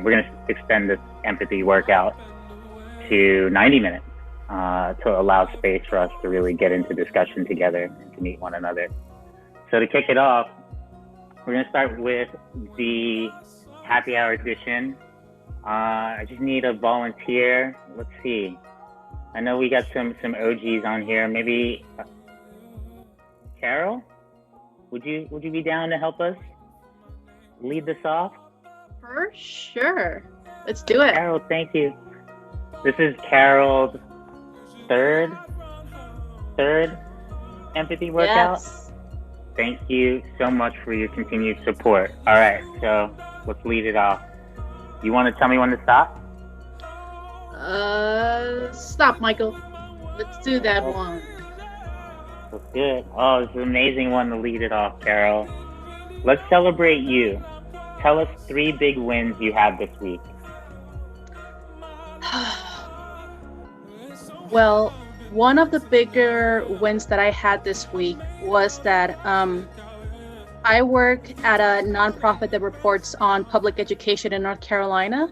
We're going to extend this empathy workout to 90 minutes to allow space for us to really get into discussion together and to meet one another. So to kick it off, we're going to start with the happy hour edition. I just need a volunteer. Let's see. I know we got some OGs on here. Maybe Carol, would you be down to help us lead this off? For sure. Let's do it. Carol, thank you. This is Carol's third empathy workout. Yes. Thank you so much for your continued support. All right, so let's lead it off. You want to tell me when to stop? Stop, Michael. Let's do that one. That's good. Oh, it's an amazing one to lead it off, Carol. Let's celebrate you. Tell us 3 big wins you had this week. Well, one of the bigger wins that I had this week was that I work at a nonprofit that reports on public education in North Carolina,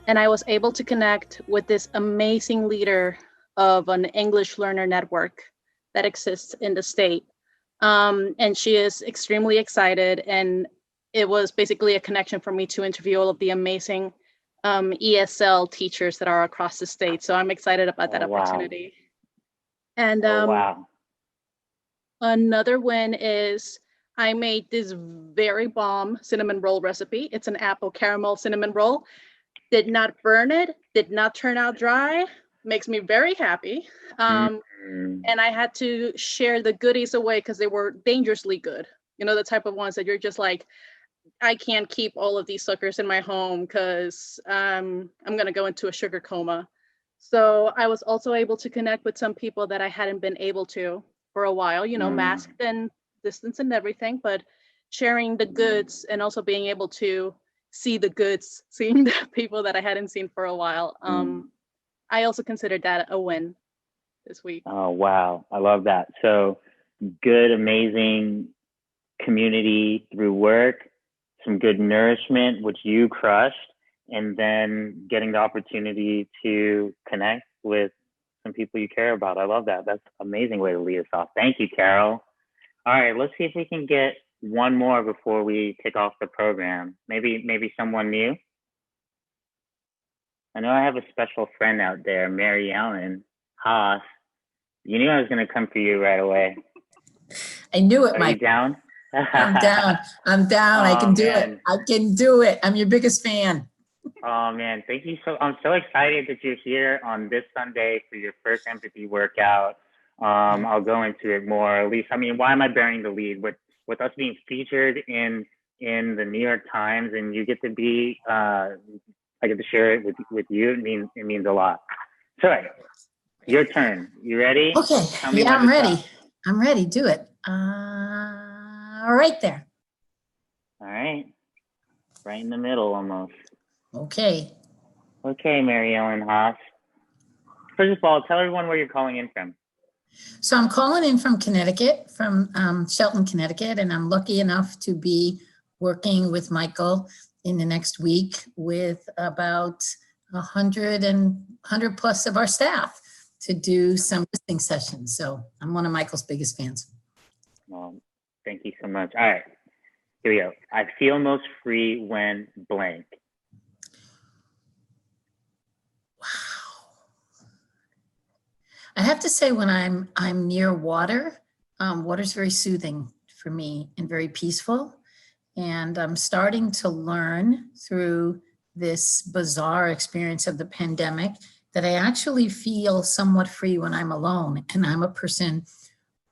and I was able to connect with this amazing leader of an English learner network that exists in the state. And she is extremely excited, and it was basically a connection for me to interview all of the amazing ESL teachers that are across the state. So I'm excited about that opportunity. And another win is I made this very bomb cinnamon roll recipe. It's an apple caramel cinnamon roll. Did not burn it, did not turn out dry. Makes me very happy. And I had to share the goodies away because they were dangerously good. You know, the type of ones that you're just like, I can't keep all of these suckers in my home because I'm going to go into a sugar coma. So I was also able to connect with some people that I hadn't been able to for a while, you know, masked and distance and everything, but sharing the goods and also being able to see the goods, seeing the people that I hadn't seen for a while. I also considered that a win this week. Oh, wow. I love that. So good, amazing community through work, some good nourishment, which you crushed, and then getting the opportunity to connect with some people you care about. I love that. That's an amazing way to lead us off. Thank you, Carol. All right, let's see if we can get one more before we kick off the program. Maybe someone new. I know I have a special friend out there, Mary Ellen Haas. You knew I was going to come for you right away. I knew it, Mike. Are you down? I'm down. I can do it. I can do it. I'm your biggest fan. Oh man, thank you. I'm so excited that you're here on this Sunday for your first empathy workout. I'll go into it more. At least, I mean, why am I bearing the lead with us being featured in the New York Times, and you get to be, I get to share it with you. It means a lot. So, your turn. You ready? Okay. Yeah, I'm ready. Stop. I'm ready. Do it. Right there. All right. Right in the middle almost. Okay. Okay, Mary Ellen Haas. First of all, tell everyone where you're calling in from. So I'm calling in from Connecticut, from Shelton, Connecticut, and I'm lucky enough to be working with Michael in the next week with about 100 plus of our staff to do some listening sessions. So I'm one of Michael's biggest fans. Well, thank you so much. All right, here we go. I feel most free when blank. Wow. I have to say when I'm near water, water's very soothing for me and very peaceful. And I'm starting to learn through this bizarre experience of the pandemic that I actually feel somewhat free when I'm alone. And I'm a person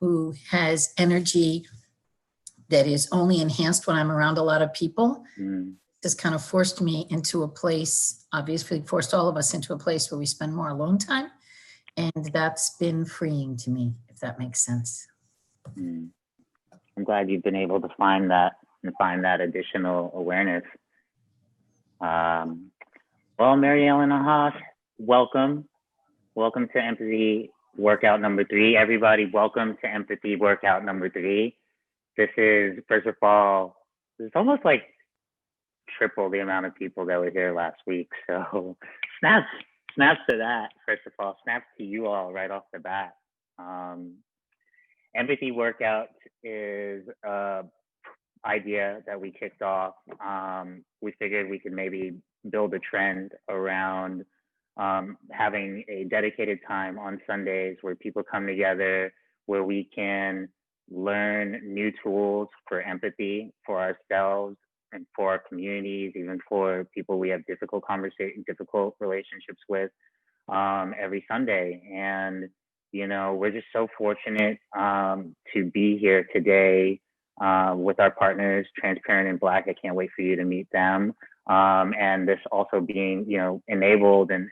who has energy that is only enhanced when I'm around a lot of people. This kind of forced me into a place, obviously forced all of us into a place where we spend more alone time. And that's been freeing to me, if that makes sense. I'm glad you've been able to find that and find that additional awareness. Well, Mary Ellen Haas, welcome. Welcome to Empathy Workout number 3. Everybody, welcome to Empathy Workout number 3. This is, first of all, it's almost like triple the amount of people that were here last week. So snaps to that, first of all, snaps to you all right off the bat. Empathy workout is a idea that we kicked off. We figured we could maybe build a trend around having a dedicated time on Sundays where people come together, where we can learn new tools for empathy for ourselves and for our communities, even for people we have difficult relationships with every Sunday. And, you know, we're just so fortunate to be here today with our partners, Transparent and Black. I can't wait for you to meet them. And this also being, you know, enabled and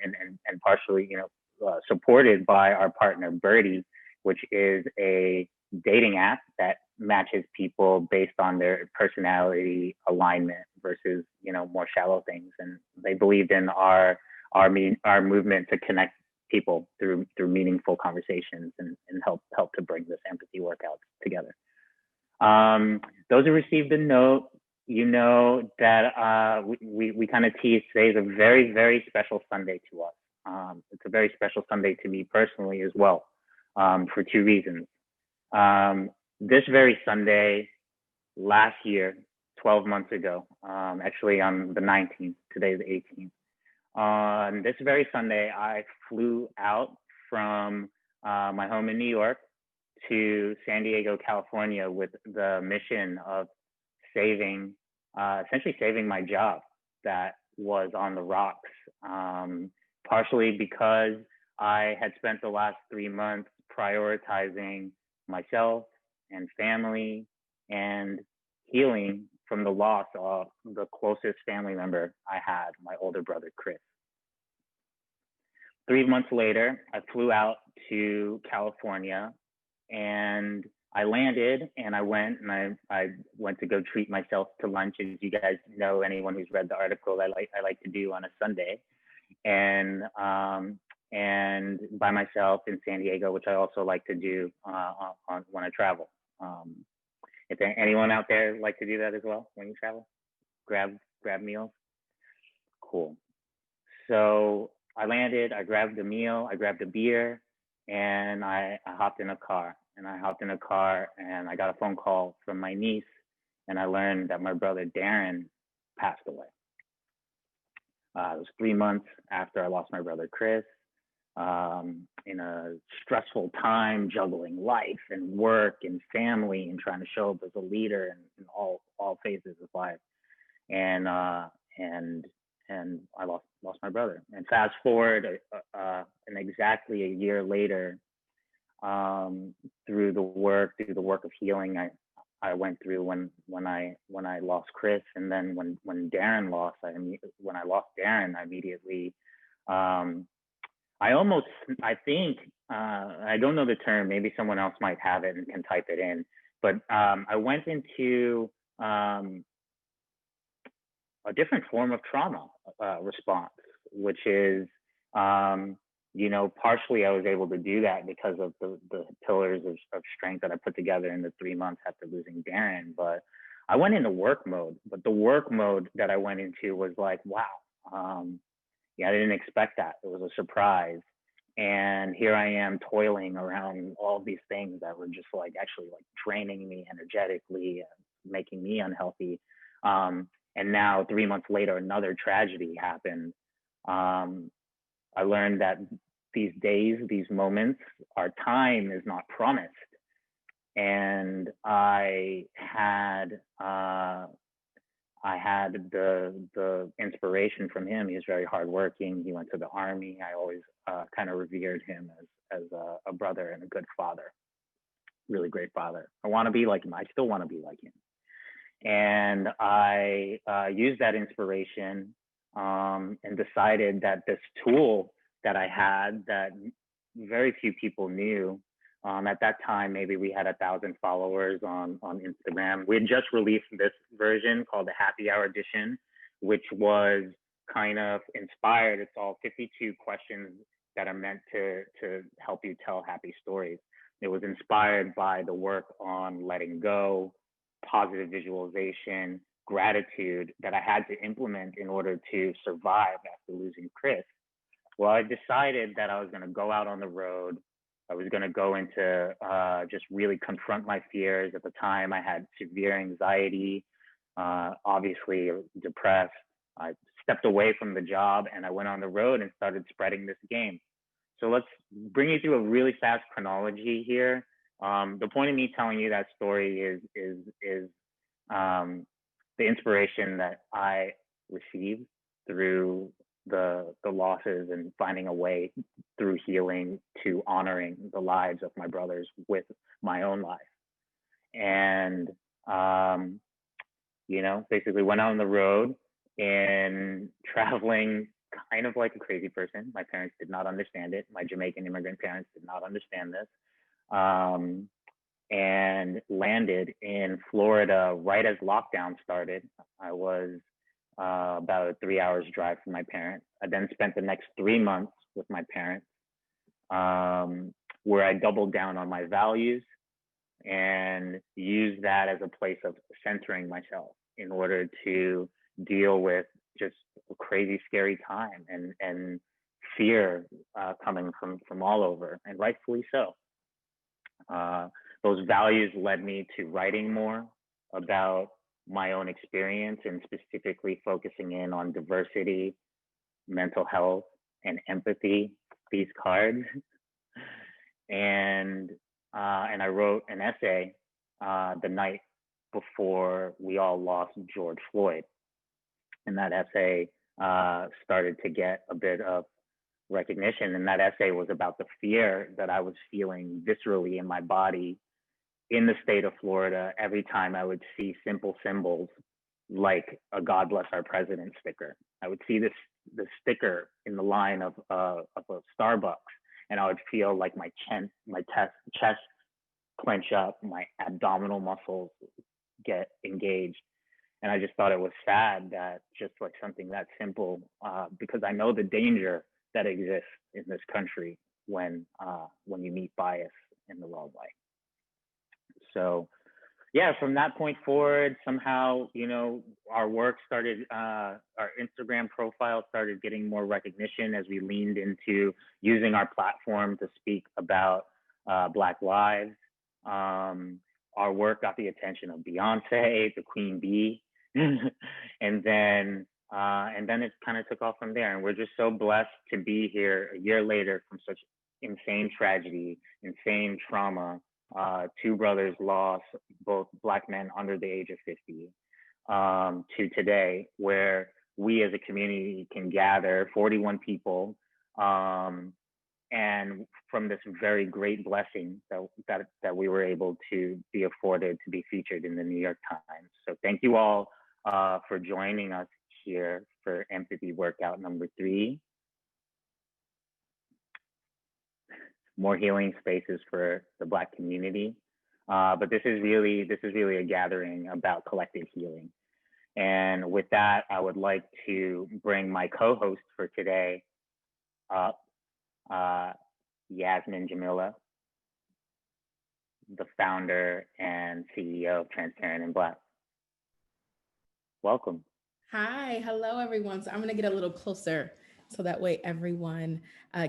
partially, you know, supported by our partner, Birdie, which is a dating app that matches people based on their personality alignment versus, you know, more shallow things. And they believed in our movement to connect people through meaningful conversations and help to bring this empathy workout together. Those who received the note, you know that we kind of teased today is a very, very special Sunday to us. It's a very special Sunday to me personally as well, for two reasons. This very Sunday last year, 12 months ago, actually on the 19th, today is the 18th. On this very Sunday, I flew out from my home in New York to San Diego, California, with the mission of essentially saving my job that was on the rocks. Partially because I had spent the last 3 months prioritizing myself and family and healing from the loss of the closest family member I had, my older brother, Chris. 3 months later, I flew out to California and I landed and I went to go treat myself to lunch, as you guys know, anyone who's read the article, I like to do on a Sunday, and by myself in San Diego, which I also like to do when I travel. If anyone out there like to do that as well when you travel, grab meals. Cool. So I landed, I grabbed a meal, I grabbed a beer, and I hopped in a car. And I got a phone call from my niece, and I learned that my brother Darren passed away. It was 3 months after I lost my brother Chris. In a stressful time, juggling life and work and family and trying to show up as a leader in all phases of life. And I lost my brother. And fast forward, and exactly a year later, through the work of healing I went through when I lost Chris, and then when Darren lost, when I lost Darren, I immediately I don't know the term, maybe someone else might have it and can type it in, but I went into a different form of trauma response, which is, you know, partially I was able to do that because of the pillars of strength that I put together in the 3 months after losing Darren. But I went into work mode, but the work mode that I went into was like, wow, yeah, I didn't expect that. It was a surprise. And here I am toiling around all these things that were just like actually like draining me energetically and making me unhealthy. And now 3 months later, another tragedy happened. I learned that these days, these moments, our time is not promised. And I had the inspiration from him. He was very hardworking. He went to the Army. I always kind of revered him as a brother and a good father, really great father. I want to be like him. I still want to be like him. And I used that inspiration and decided that this tool that I had that very few people knew, at that time, maybe we had 1,000 followers on Instagram. We had just released this version called the Happy Hour Edition, which was kind of inspired. It's all 52 questions that are meant to help you tell happy stories. It was inspired by the work on letting go, positive visualization, gratitude that I had to implement in order to survive after losing Chris. Well, I decided that I was going to go out on the road. I was going to go into just really confront my fears. At the time, I had severe anxiety, obviously depressed. I stepped away from the job and I went on the road and started spreading this game. So let's bring you through a really fast chronology here. The point of me telling you that story is the inspiration that I received through the losses and finding a way through healing to honoring the lives of my brothers with my own life. And, you know, basically went out on the road and traveling kind of like a crazy person. My parents did not understand it. My Jamaican immigrant parents did not understand this. And landed in Florida right as lockdown started. I was about a 3 hours drive from my parents. I then spent the next 3 months with my parents, where I doubled down on my values and used that as a place of centering myself in order to deal with just a crazy, scary time and fear coming from all over, and rightfully so. Those values led me to writing more about my own experience and specifically focusing in on diversity, mental health, and empathy, these cards. And I wrote an essay the night before we all lost George Floyd. And that essay started to get a bit of recognition. And that essay was about the fear that I was feeling viscerally in my body in the state of Florida every time I would see simple symbols like a "God bless our president" sticker. I would see the sticker in the line of a Starbucks, and I would feel like my chest clench up, my abdominal muscles get engaged. And I just thought it was sad that just like something that simple, because I know the danger that exists in this country when you meet bias in the wrong way. So yeah, from that point forward, somehow, you know, our work started, our Instagram profile started getting more recognition as we leaned into using our platform to speak about Black lives. Our work got the attention of Beyonce, the Queen Bee, and then it kind of took off from there. And we're just so blessed to be here a year later from such insane tragedy, insane trauma. 2 brothers lost, both Black men under the age of 50, to today, where we as a community can gather 41 people, and from this very great blessing that we were able to be afforded to be featured in the New York Times. So thank you all for joining us here for Empathy Workout number 3. More healing spaces for the Black community. But this is really a gathering about collective healing. And with that, I would like to bring my co-host for today up, Yasmine Jameelah, the founder and CEO of Transparent and Black. Welcome. Hi, hello everyone. So I'm going to get a little closer so that way everyone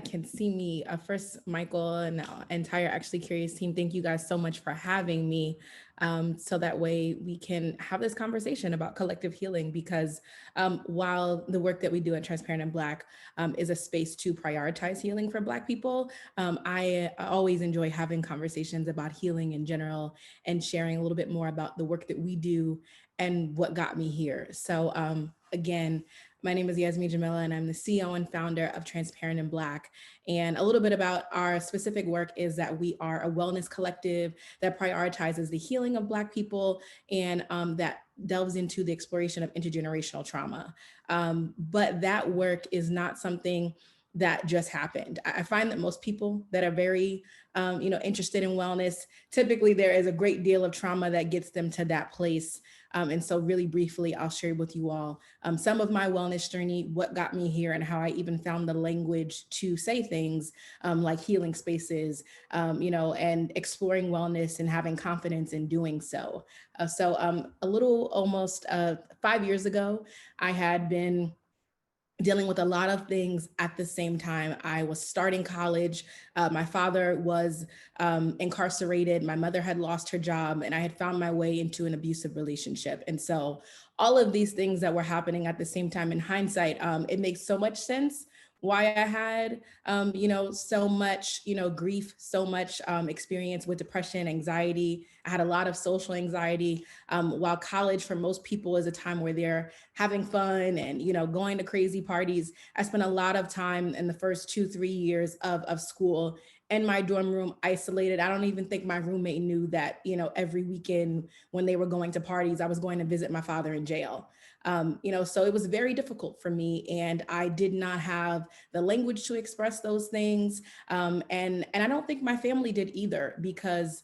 can see me. First, Michael and the entire Actually Curious team, thank you guys so much for having me. So that way we can have this conversation about collective healing, because while the work that we do at Transparent and Black is a space to prioritize healing for Black people, I always enjoy having conversations about healing in general and sharing a little bit more about the work that we do and what got me here. So again, my name is Yasmine Jameelah, and I'm the CEO and founder of Transparent and Black. And a little bit about our specific work is that we are a wellness collective that prioritizes the healing of Black people and that delves into the exploration of intergenerational trauma. But that work is not something that just happened. I find that most people that are very, interested in wellness, typically there is a great deal of trauma that gets them to that place And so really briefly, I'll share with you all some of my wellness journey, what got me here, and how I even found the language to say things like healing spaces, and exploring wellness and having confidence in doing so. A little almost 5 years ago, I had been dealing with a lot of things at the same time. I was starting college. My father was incarcerated. My mother had lost her job, and I had found my way into an abusive relationship. And so all of these things that were happening at the same time, in hindsight, it makes so much sense why I had, so much, grief, so much experience with depression, anxiety. I had a lot of social anxiety. While college for most people is a time where they're having fun and, going to crazy parties, I spent a lot of time in the first 2-3 years of school in my dorm room, isolated. I don't even think my roommate knew that, every weekend when they were going to parties, I was going to visit my father in jail. So it was very difficult for me, and I did not have the language to express those things. And I don't think my family did either, because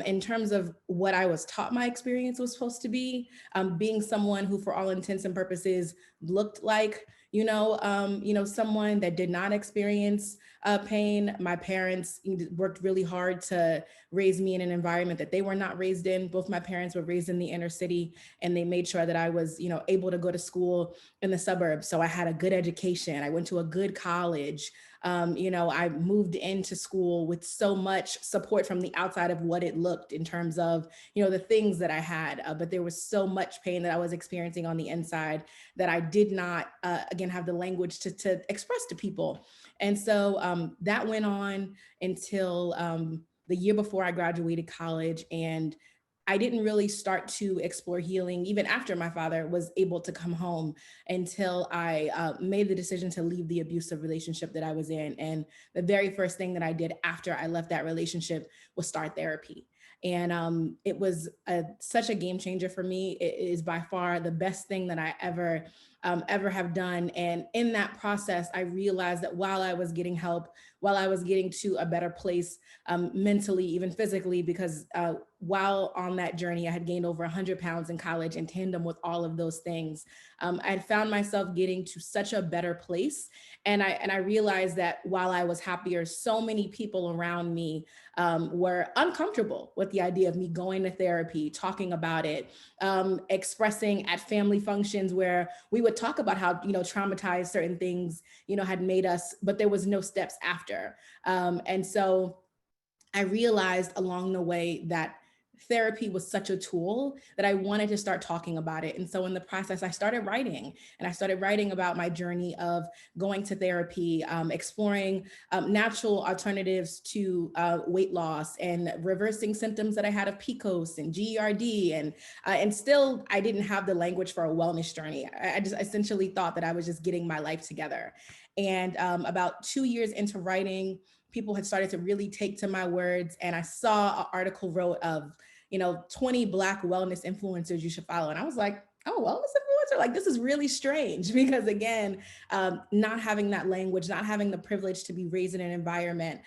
in terms of what I was taught my experience was supposed to be, being someone who, for all intents and purposes, looked like, someone that did not experience pain. My parents worked really hard to raise me in an environment that they were not raised in. Both my parents were raised in the inner city, and they made sure that I was, able to go to school in the suburbs. So I had a good education. I went to a good college. I moved into school with so much support from the outside of what it looked in terms of, the things that I had, but there was so much pain that I was experiencing on the inside that I did not, again, have the language to express to people. And so that went on until the year before I graduated college. And I didn't really start to explore healing even after my father was able to come home, until I made the decision to leave the abusive relationship that I was in. And the very first thing that I did after I left that relationship was start therapy. And it was such a game changer for me. It is by far the best thing that I ever have done. And in that process, I realized that while I was getting help, while I was getting to a better place mentally, even physically, because while on that journey, I had gained over 100 pounds in college in tandem with all of those things. I had found myself getting to such a better place. And I realized that while I was happier, so many people around me were uncomfortable with the idea of me going to therapy, talking about it, expressing at family functions where we would talk about how, traumatized certain things, had made us, but there was no steps after. And so I realized along the way that therapy was such a tool that I wanted to start talking about it. And so in the process, I started writing, and I started writing about my journey of going to therapy, exploring natural alternatives to weight loss, and reversing symptoms that I had of PCOS and GERD. And still, I didn't have the language for a wellness journey. I just essentially thought that I was just getting my life together. And about 2 years into writing, people had started to really take to my words. And I saw an article wrote of, 20 Black wellness influencers you should follow. And I was like, oh, wellness influencer, like, this is really strange, because again, not having that language, not having the privilege to be raised in an environment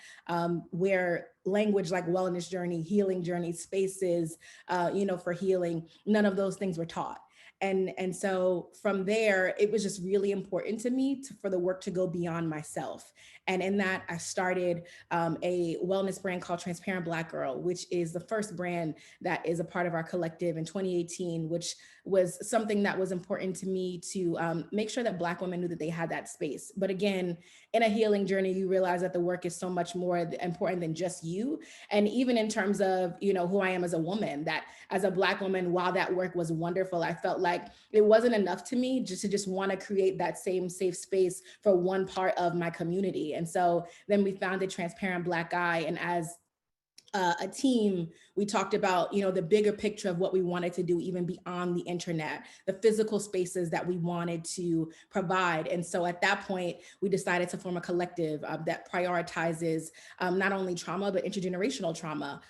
where language like wellness journey, healing journey, spaces, for healing, none of those things were taught. And so from there, it was just really important to me for the work to go beyond myself. And in that, I started a wellness brand called Transparent Black Girl, which is the first brand that is a part of our collective in 2018, which was something that was important to me to make sure that Black women knew that they had that space. But again, in a healing journey, you realize that the work is so much more important than just you. And even in terms of, who I am as a woman, that as a Black woman, while that work was wonderful, I felt like it wasn't enough to me just want to create that same safe space for one part of my community. And so then we founded Transparent Black Eye. And as a team, we talked about, the bigger picture of what we wanted to do, even beyond the internet, the physical spaces that we wanted to provide. And so at that point, we decided to form a collective that prioritizes not only trauma, but intergenerational trauma,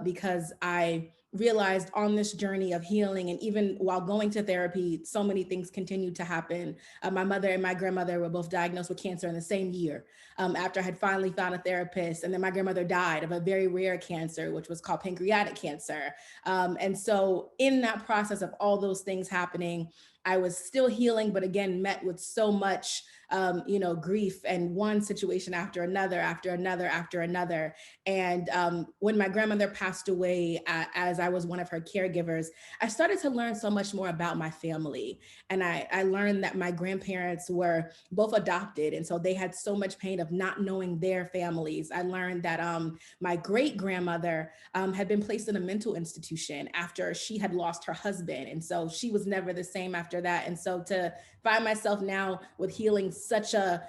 because I realized on this journey of healing, and even while going to therapy, so many things continued to happen. My mother and my grandmother were both diagnosed with cancer in the same year, after I had finally found a therapist. And then my grandmother died of a very rare cancer, which was called pancreatic cancer. And so in that process of all those things happening, I was still healing, but again, met with so much, grief, and one situation after another, after another, after another. And when my grandmother passed away, as I was one of her caregivers, I started to learn so much more about my family. And I learned that my grandparents were both adopted. And so they had so much pain of not knowing their families. I learned that my great grandmother had been placed in a mental institution after she had lost her husband. And so she was never the same after that. And so to find myself now with healing such a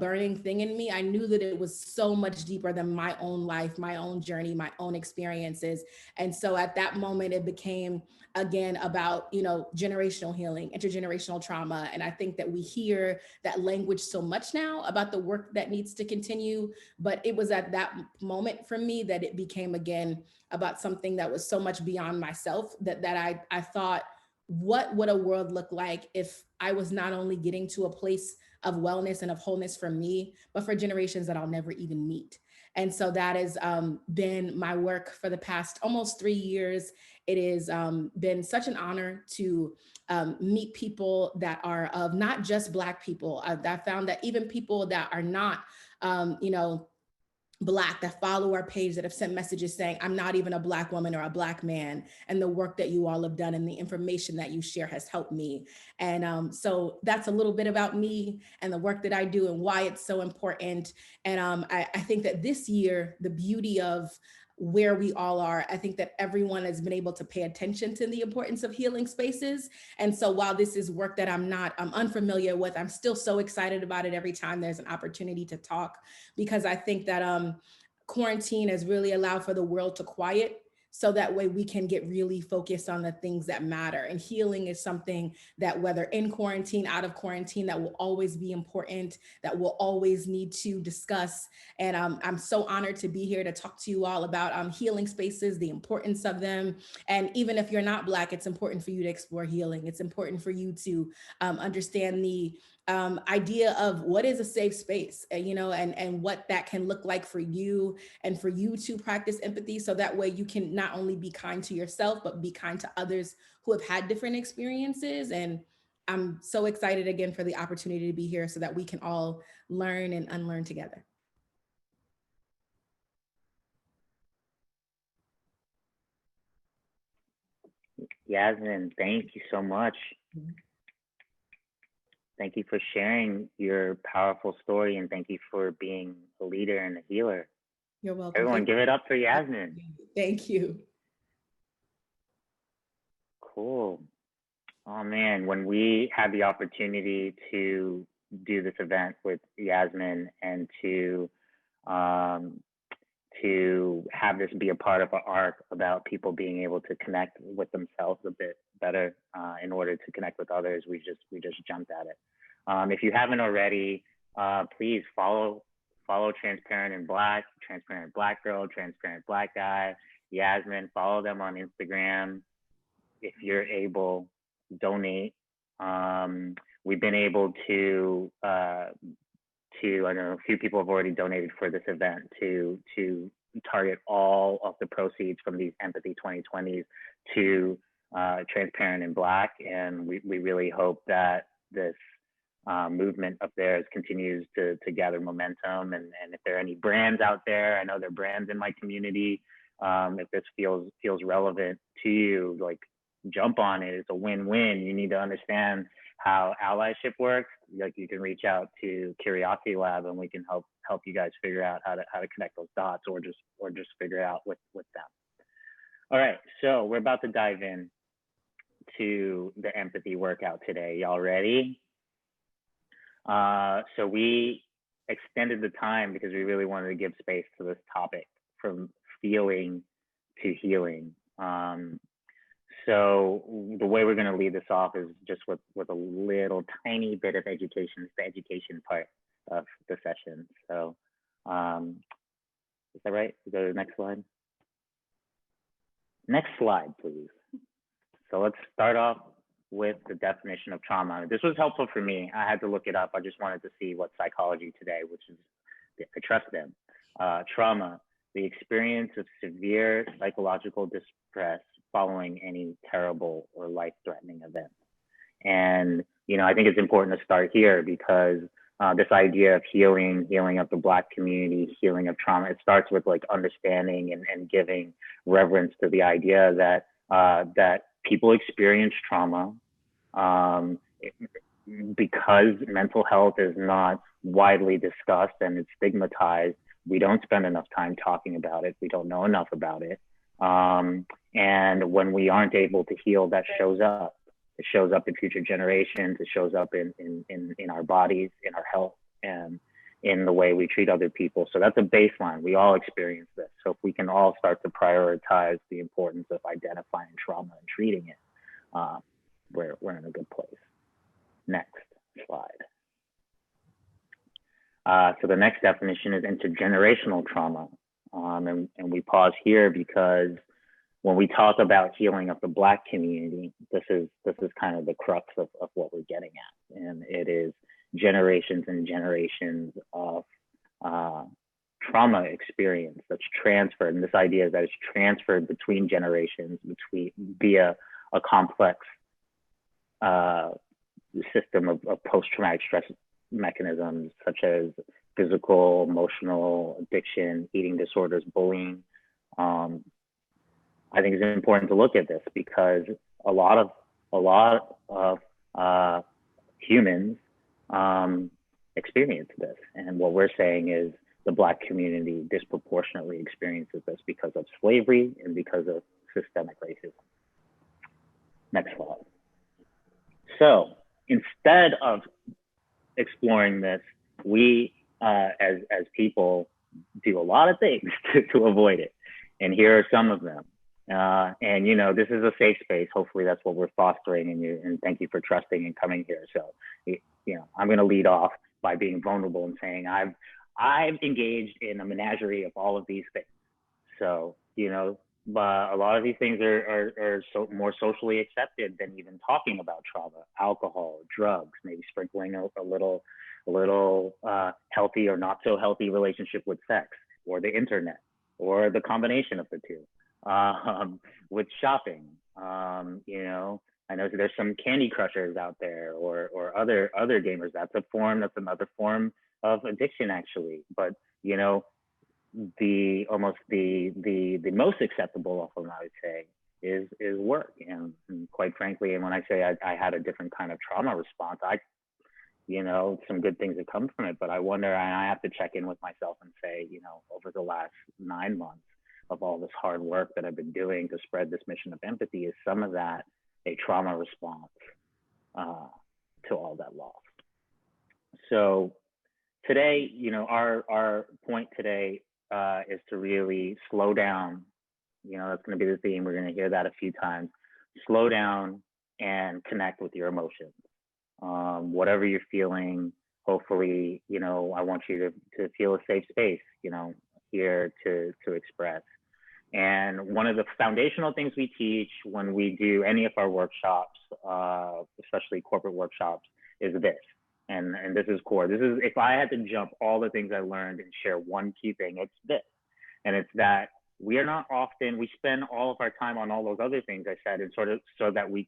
burning thing in me, I knew that it was so much deeper than my own life, my own journey, my own experiences. And so at that moment, it became again about, generational healing, intergenerational trauma. And I think that we hear that language so much now about the work that needs to continue. But it was at that moment for me that it became again about something that was so much beyond myself, that I thought, what would a world look like if I was not only getting to a place of wellness and of wholeness for me, but for generations that I'll never even meet. And so that has been my work for the past almost 3 years. It has been such an honor to meet people that are of not just Black people. I found that even people that are not, Black, that follow our page, that have sent messages saying, I'm not even a Black woman or a Black man. And the work that you all have done and the information that you share has helped me. And so that's a little bit about me and the work that I do and why it's so important. And I think that this year, the beauty of where we all are, I think that everyone has been able to pay attention to the importance of healing spaces. And so while this is work that I'm unfamiliar with, I'm still so excited about it every time there's an opportunity to talk, because I think that quarantine has really allowed for the world to quiet, so that way we can get really focused on the things that matter. And healing is something that, whether in quarantine, out of quarantine, that will always be important, that we'll always need to discuss. And I'm so honored to be here to talk to you all about healing spaces, the importance of them. And even if you're not Black, it's important for you to explore healing. It's important for you to understand the idea of what is a safe space, and what that can look like for you, and for you to practice empathy, so that way you can not only be kind to yourself, but be kind to others who have had different experiences. And I'm so excited again for the opportunity to be here so that we can all learn and unlearn together. Yasmine, thank you so much. Thank you for sharing your powerful story, and thank you for being a leader and a healer. You're welcome. Everyone, give it up for Yasmine. Thank you. Cool. Oh man, when we had the opportunity to do this event with Yasmine and to have this be a part of our arc about people being able to connect with themselves a bit better in order to connect with others, we just jumped at it. If you haven't already, please follow Transparent and Black, Transparent Black Girl, Transparent Black Guy, Yasmine. Follow them on Instagram. If you're able, donate. We've been able to I don't know, a few people have already donated for this event to target all of the proceeds from these Empathy 2020s to Transparent and Black. And we really hope that this movement of theirs continues to gather momentum. And if there are any brands out there, I know there are brands in my community. If this feels relevant to you, like, jump on it. It's a win-win. You need to understand how allyship works. Like, you can reach out to Curiosity Lab and we can help you guys figure out how to connect those dots, or just figure it out with them. All right, so we're about to dive in to the empathy workout today. Y'all ready? So we extended the time because we really wanted to give space to this topic, from feeling to healing. So the way we're going to lead this off is just with a little tiny bit of education. It's the education part of the session. So is that right? We go to the next slide. Next slide, please. So let's start off with the definition of trauma. This was helpful for me. I had to look it up. I just wanted to see what Psychology Today, which is, I trust them. Trauma, the experience of severe psychological distress following any terrible or life-threatening event. And, you know, I think it's important to start here because this idea of healing of the Black community, healing of trauma, it starts with like understanding and giving reverence to the idea that that people experience trauma because mental health is not widely discussed and it's stigmatized. We don't spend enough time talking about it. We don't know enough about it. And when we aren't able to heal, that shows up. It shows up in future generations. It shows up in our bodies, in our health, and in the way we treat other people. So that's a baseline. We all experience this. So if we can all start to prioritize the importance of identifying trauma and treating it, we're in a good place. Next slide. So the next definition is intergenerational trauma. And we pause here because when we talk about healing of the Black community, this is kind of the crux of what we're getting at. And it is generations and generations of trauma experience that's transferred. And this idea is that it's transferred between generations, via a complex system of post-traumatic stress mechanisms, such as physical, emotional, addiction, eating disorders, bullying. I think it's important to look at this because a lot of humans experience this. And what we're saying is the Black community disproportionately experiences this because of slavery and because of systemic racism. Next slide. So instead of exploring this, we as people do a lot of things to avoid it. And here are some of them. And you know, this is a safe space. Hopefully that's what we're fostering in you. And thank you for trusting and coming here. So, you know, I'm going to lead off by being vulnerable and saying I've engaged in a menagerie of all of these things. So, you know, a lot of these things are more socially accepted than even talking about trauma: alcohol, drugs, maybe sprinkling a little healthy or not so healthy relationship with sex, or the internet, or the combination of the two. With shopping, you know, I know there's some Candy Crushers out there, or other gamers. That's another form of addiction, actually. But you know, the most acceptable of them, I would say, is work. And quite frankly, and when I say I had a different kind of trauma response, you know, some good things have come from it. But I wonder, and I have to check in with myself and say, you know, over the last 9 months of all this hard work that I've been doing to spread this mission of empathy, is some of that a trauma response to all that loss. So today, you know, our point today is to really slow down. You know, that's going to be the theme. We're going to hear that a few times. Slow down and connect with your emotions. Whatever you're feeling, hopefully, you know, I want you to feel a safe space, you know, here to express. And one of the foundational things we teach when we do any of our workshops, especially corporate workshops, is this. And this is core. This is, if I had to jump all the things I learned and share one key thing, it's this. And it's that we are not often, we spend all of our time on all those other things I said, and sort of so that we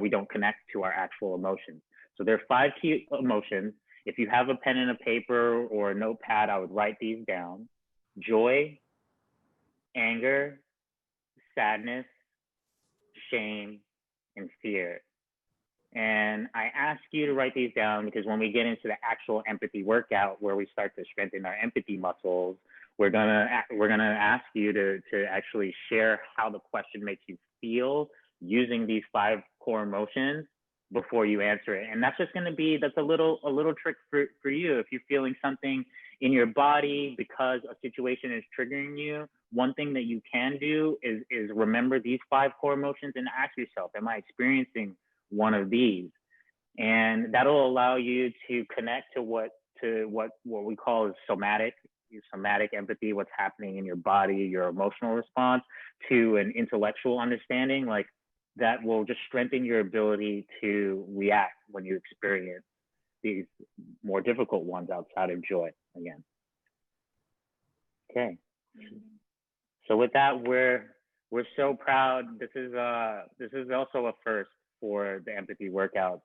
don't connect to our actual emotions. So there are 5 key emotions. If you have a pen and a paper or a notepad, I would write these down: joy, anger, sadness, shame, and fear. And I ask you to write these down because when we get into the actual empathy workout, where we start to strengthen our empathy muscles, we're gonna ask you to actually share how the question makes you feel using these 5 core emotions before you answer it. And that's just going to be, that's a little trick for you. If you're feeling something in your body because a situation is triggering you, one thing that you can do is remember these 5 core emotions and ask yourself, am I experiencing one of these? And that'll allow you to connect to what we call somatic your somatic empathy, what's happening in your body, your emotional response, to an intellectual understanding, like that will just strengthen your ability to react when you experience these more difficult ones outside of joy again. Okay. So with that, we're so proud. This is also a first for the empathy workouts.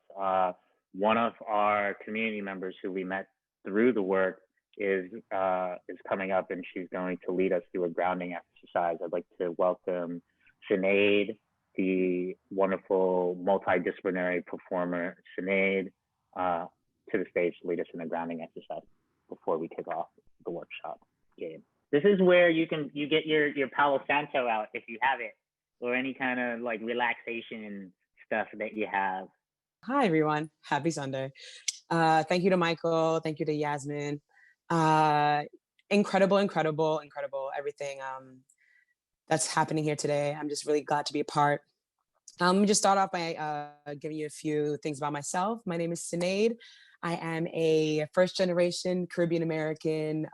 One of our community members who we met through the work is coming up, and she's going to lead us through a grounding exercise. I'd like to welcome Sinead, the wonderful multidisciplinary performer, Sinead, to the stage to lead us in a grounding exercise before we kick off the workshop game. This is where you get your Palo Santo out if you have it, or any kind of like relaxation stuff that you have. Hi, everyone. Happy Sunday. Thank you to Michael. Thank you to Yasmine. Incredible everything that's happening here today. I'm just really glad to be a part. Let me just start off by giving you a few things about myself. My name is Sinead. I am a first-generation Caribbean American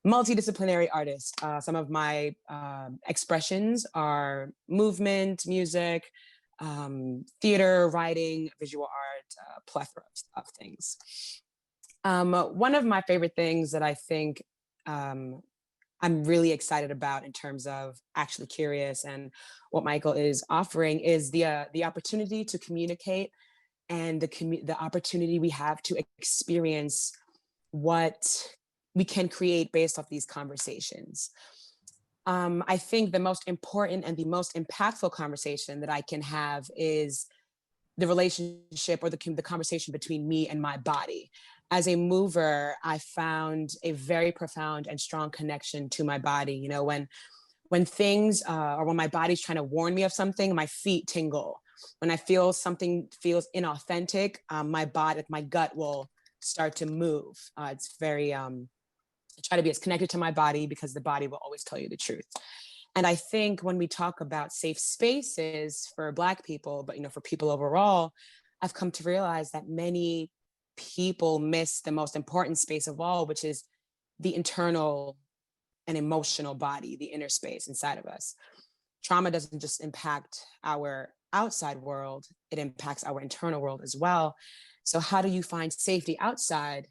multidisciplinary artist. Some of my expressions are movement, music, theater, writing, visual art, plethora of things. One of my favorite things that I think I'm really excited about in terms of actually curious and what Michael is offering is the opportunity to communicate and the opportunity we have to experience what we can create based off these conversations. I think the most important and the most impactful conversation that I can have is the relationship or the conversation between me and my body. As a mover, I found a very profound and strong connection to my body. You know, when things or when my body's trying to warn me of something, my feet tingle. When I feel something feels inauthentic, my gut will start to move. It's very I try to be as connected to my body because the body will always tell you the truth. And I think when we talk about safe spaces for Black people, but for people overall, I've come to realize that many people miss the most important space of all, which is the internal and emotional body, the inner space inside of us. Trauma doesn't just impact our outside world, it impacts our internal world as well. So how do you find safety outside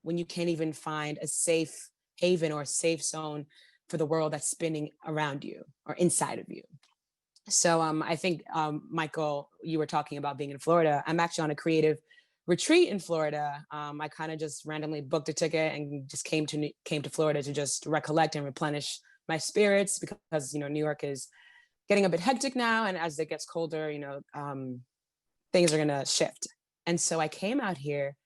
when you can't even find a safe haven or a safe zone for the world that's spinning around you or inside of you? So I think, Michael, you were talking about being in Florida. I'm actually on a creative retreat in Florida. I kind of just randomly booked a ticket and just came to Florida to just recollect and replenish my spirits because, New York is getting a bit hectic now. And as it gets colder, things are gonna shift. And so I came out here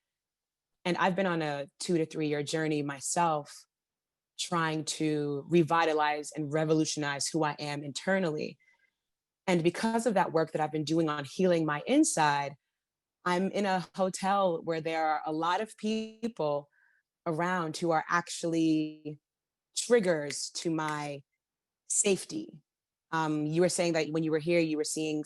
and I've been on a 2 to 3 year journey myself, trying to revitalize and revolutionize who I am internally. And because of that work that I've been doing on healing my inside, I'm in a hotel where there are a lot of people around who are actually triggers to my safety. You were saying that when you were here, you were seeing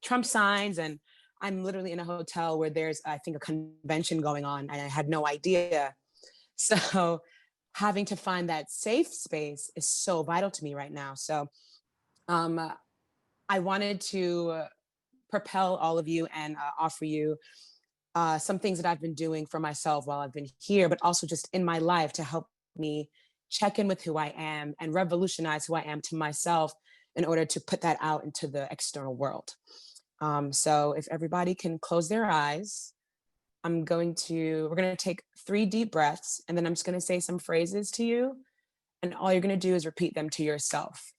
Trump signs, and I'm literally in a hotel where there's, I think, a convention going on, and I had no idea. So having to find that safe space is so vital to me right now. So I wanted to propel all of you and offer you some things that I've been doing for myself while I've been here, but also just in my life to help me check in with who I am and revolutionize who I am to myself in order to put that out into the external world. So if everybody can close their eyes, we're going to take 3 deep breaths, and then I'm just going to say some phrases to you, and all you're going to do is repeat them to yourself.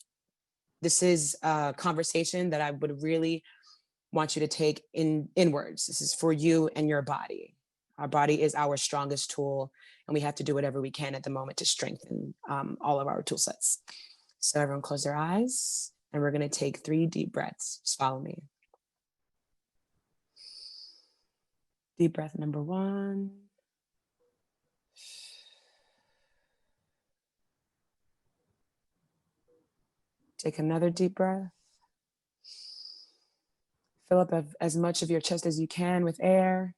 This is a conversation that I would really want you to take inwards. This is for you and your body. Our body is our strongest tool, and we have to do whatever we can at the moment to strengthen all of our tool sets. So everyone close their eyes, and we're going to take 3 deep breaths. Just follow me. Deep breath number 1. Take another deep breath. Fill up as much of your chest as you can with air.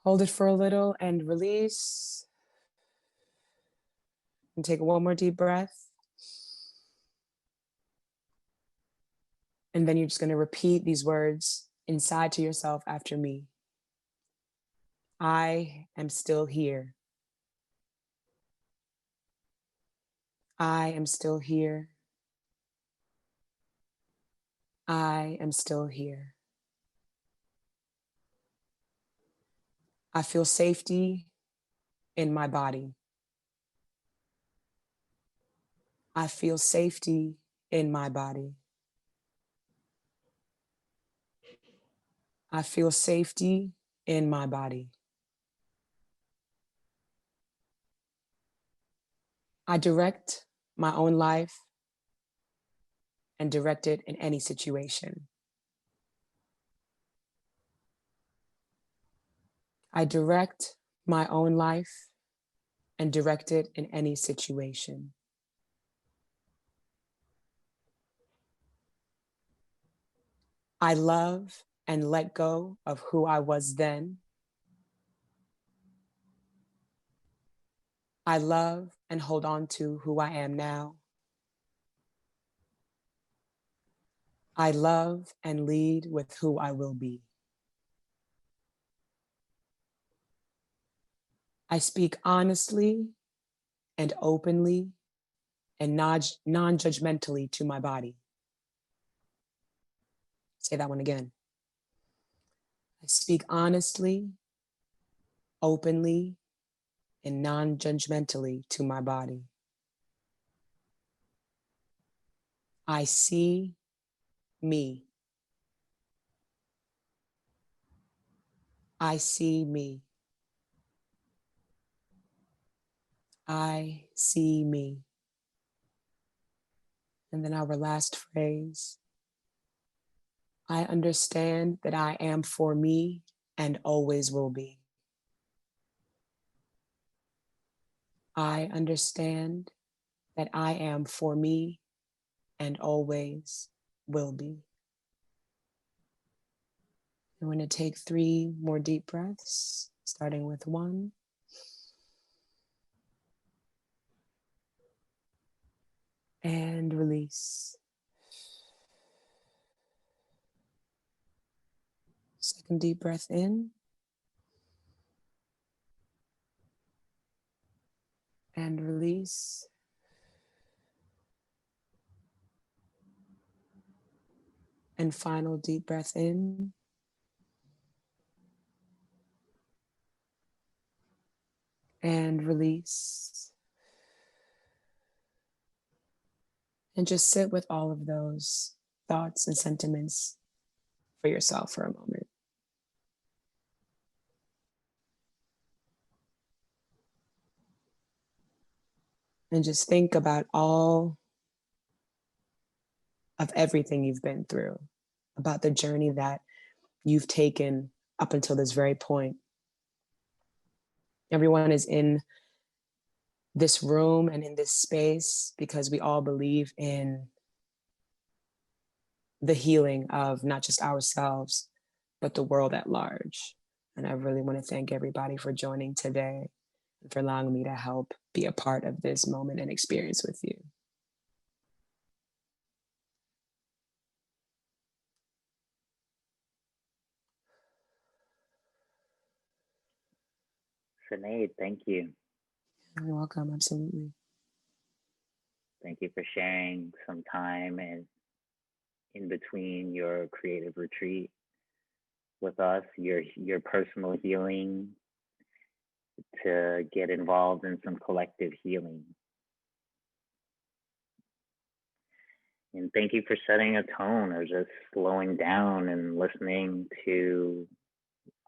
Hold it for a little and release. And take one more deep breath. And then you're just going to repeat these words inside to yourself after me. I am still here. I am still here. I am still here. I feel safety in my body. I feel safety in my body. I feel safety in my body. I direct my own life and direct it in any situation. I direct my own life and direct it in any situation. I love and let go of who I was then. I love and hold on to who I am now. I love and lead with who I will be. I speak honestly and openly and non-judgmentally to my body. Say that one again. I speak honestly, openly, and non-judgmentally to my body. I see me. I see me. I see me. And then our last phrase, I understand that I am for me and always will be. I understand that I am for me and always will be. I'm going to take 3 more deep breaths, starting with 1. And release. Second deep breath in. And release. And final deep breath in. And release. And just sit with all of those thoughts and sentiments for yourself for a moment. And just think about all of everything you've been through, about the journey that you've taken up until this very point. Everyone is in this room and in this space because we all believe in the healing of not just ourselves, but the world at large. And I really want to thank everybody for joining today and for allowing me to help be a part of this moment and experience with you. Sinead, thank you. You're welcome, absolutely. Thank you for sharing some time and in between your creative retreat with us, your personal healing to get involved in some collective healing. And thank you for setting a tone or just slowing down and listening to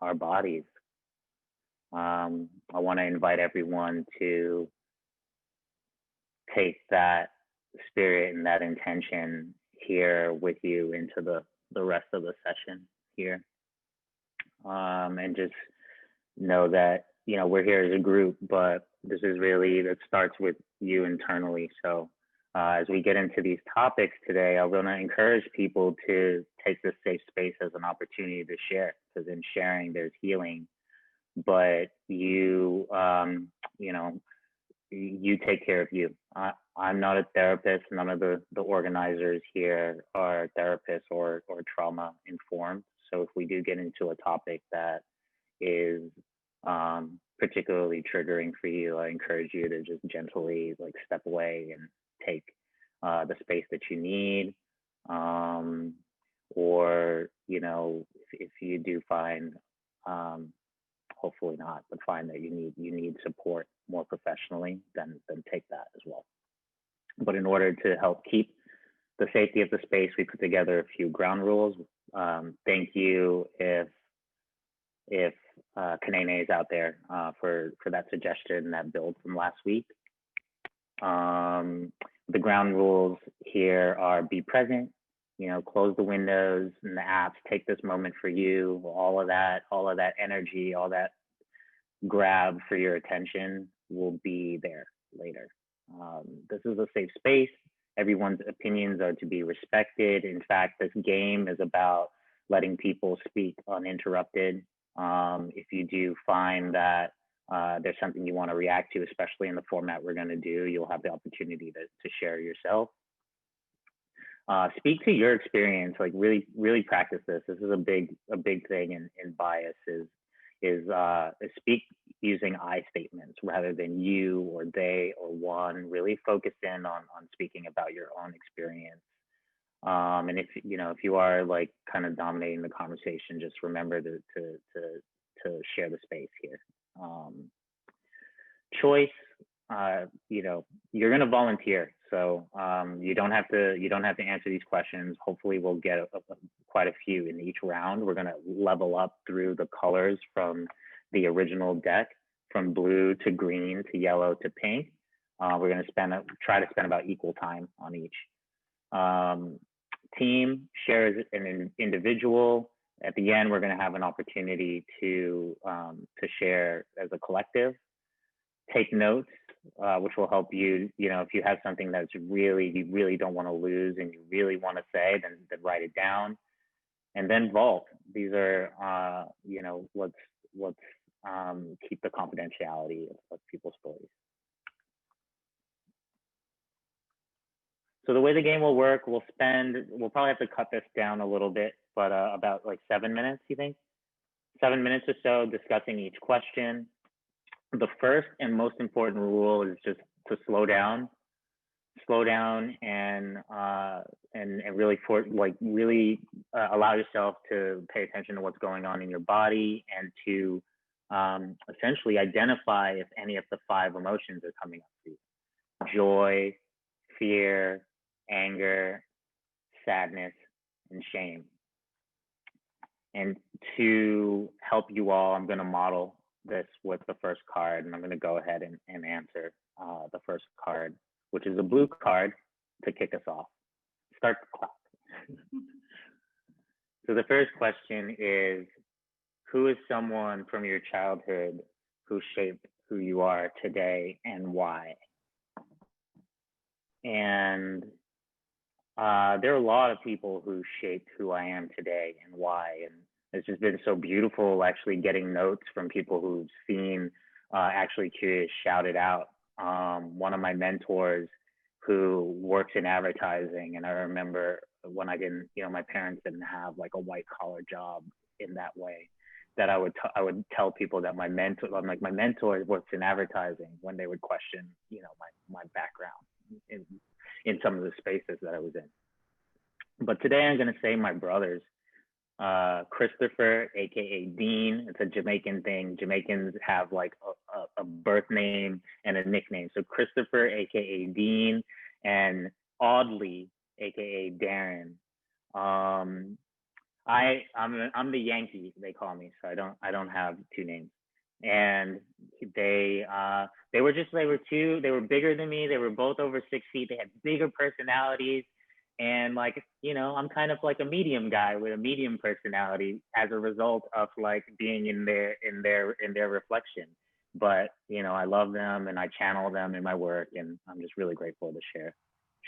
our bodies. I want to invite everyone to take that spirit and that intention here with you into the rest of the session here. And just know that, we're here as a group, but this is really, that starts with you internally. So as we get into these topics today, I want to encourage people to take this safe space as an opportunity to share, because in sharing, there's healing. but you, you know, you take care of you. I'm not a therapist. None of the organizers here are therapists or trauma informed. So if we do get into a topic that is particularly triggering for you, I encourage you to just gently like step away and take the space that you need. Or, you know, if you do find, hopefully not, but find that you need support more professionally, then take that as well. But in order to help keep the safety of the space, we put together a few ground rules. Thank you if Kanene is out there for that suggestion, that build from last week. The ground rules here are: be present, you know, close the windows and the apps, take this moment for you, all of that energy, all that grab for your attention will be there later. This is a safe space. Everyone's opinions are to be respected. In fact, this game is about letting people speak uninterrupted. If you do find that there's something you want to react to, especially in the format we're going to do, you'll have the opportunity to share yourself. Speak to your experience, like really practice this. This is a big thing in bias is speak using I statements rather than you or they or one. Really focus in on speaking about your own experience. And if you are like kind of dominating the conversation, just remember to share the space here. Choice, you're going to volunteer, so you don't have to answer these questions. Hopefully we'll get quite a few in each round. We're going to level up through the colors from the original deck, from blue to green to yellow to pink. We're going to try to spend about equal time on each. Team shares an individual. At the end, we're going to have an opportunity to share as a collective. Take notes, which will help you. If you have something that's you really don't want to lose and you really want to say, then write it down. And then vault. These are let's keep the confidentiality of people's stories. So the way the game will work, we'll probably have to cut this down a little bit, but about like 7 minutes, you think? 7 minutes or so discussing each question. The first and most important rule is just to slow down and really allow yourself to pay attention to what's going on in your body and to essentially identify if any of the 5 emotions are coming up for you: joy, fear, anger, sadness, and shame. And to help you all, I'm going to model this with the first card, and I'm going to go ahead and answer the first card, which is a blue card, to kick us off. Start the clock. So the first question is, who is someone from your childhood who shaped who you are today and why? And there are a lot of people who shaped who I am today and why. And it's just been so beautiful actually getting notes from people who've seen Actually Curious shout it out. One of my mentors who works in advertising, and I remember when I didn't, my parents didn't have like a white collar job in that way, that I would tell people that my mentor works in advertising when they would question, my background in some of the spaces that I was in. But today I'm going to say my brothers, Christopher, aka Dean. It's a Jamaican thing. Jamaicans have like a birth name and a nickname. So Christopher, aka Dean, and Audley, aka Darren. I'm the Yankee, they call me, so I don't have 2 names. And they were bigger than me. They were both over 6 feet. They had bigger personalities. And I'm kind of like a medium guy with a medium personality as a result of like being in their reflection. But I love them and I channel them in my work, and I'm just really grateful to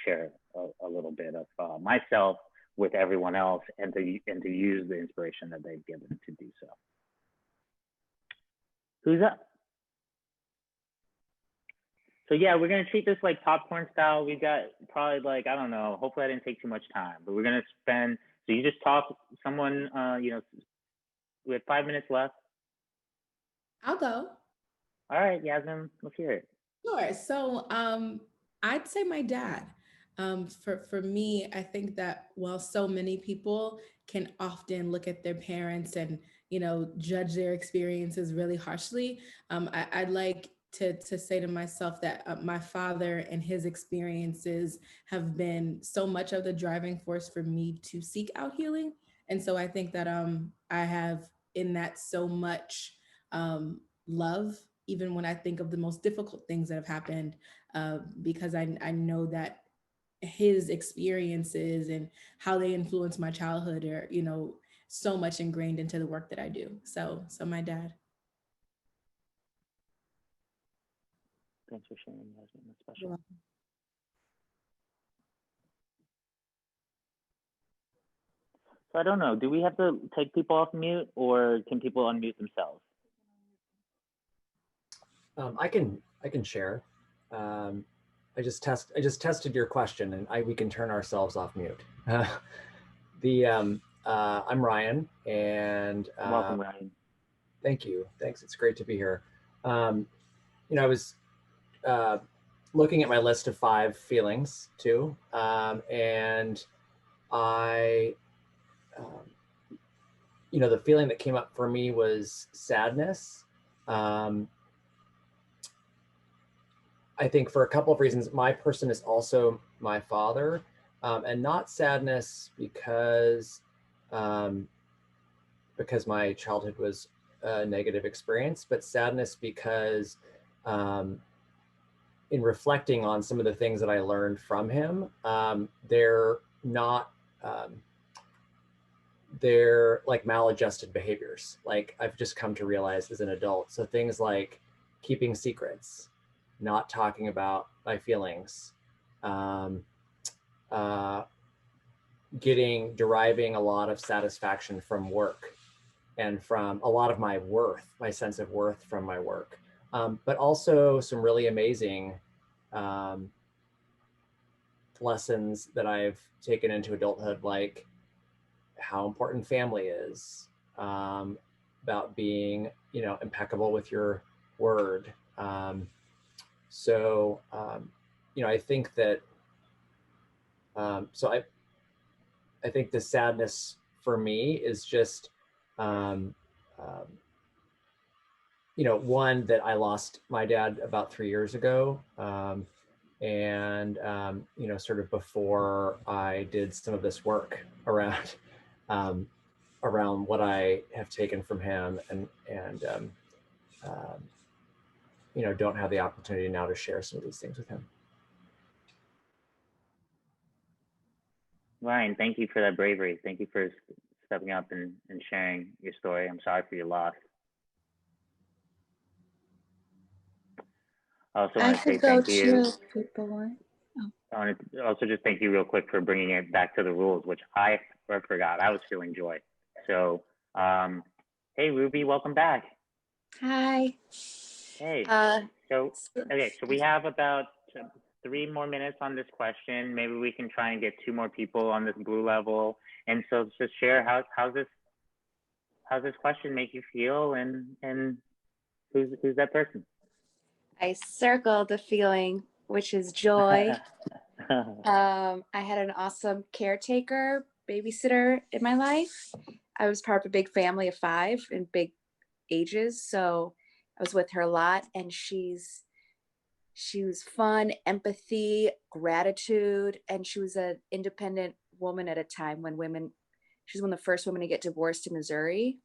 share a little bit of myself with everyone else, and to use the inspiration that they've given to do so. Who's up? So yeah, we're gonna treat this like popcorn style. We've got probably like, I don't know, hopefully I didn't take too much time, but we're gonna spend, so you just talk someone, we have 5 minutes left. I'll go. All right, Yasmine, let's hear it. Sure. So I'd say my dad. For me, I think that while so many people can often look at their parents and judge their experiences really harshly, I'd like to say to myself that my father and his experiences have been so much of the driving force for me to seek out healing. And so I think that I have in that so much love, even when I think of the most difficult things that have happened, because I know that his experiences and how they influence my childhood are, so much ingrained into the work that I do. So my dad. Thanks for sharing, Yasmine. That's special. So I don't know, do we have to take people off mute, or can people unmute themselves? I can share. I just tested your question, and we can turn ourselves off mute. I'm Ryan, and Welcome, Ryan. Thank you. Thanks. It's great to be here. I was looking at my list of 5 feelings too, and I, the feeling that came up for me was sadness. I think for a couple of reasons. My person is also my father, and not sadness because my childhood was a negative experience, but sadness because in reflecting on some of the things that I learned from him, they're not, they're like maladjusted behaviors. Like I've just come to realize as an adult. So things like keeping secrets, not talking about my feelings, deriving a lot of satisfaction from work and from a lot of my worth, my sense of worth from my work, but also some really amazing lessons that I've taken into adulthood, like how important family is, about being, impeccable with your word. I think that, I think the sadness for me is just, one, that I lost my dad about 3 years ago. Sort of before I did some of this work around, around what I have taken from him and don't have the opportunity now to share some of these things with him. Ryan, thank you for that bravery. Thank you for stepping up and sharing your story. I'm sorry for your loss. I also want to say thank you. I want to also just thank you real quick for bringing it back to the rules, which I forgot. I was feeling joy. So, hey, Ruby, welcome back. Hi. Hey. So we have about 3 more minutes on this question. Maybe we can try and get 2 more people on this blue level. And so just share how's this question make you feel, and who's that person? I circled the feeling, which is joy. I had an awesome caretaker, babysitter in my life. I was part of a big family of 5 in big ages. So I was with her a lot, and she was fun, empathy, gratitude. And she was an independent woman at a time when she's one of the first women to get divorced in Missouri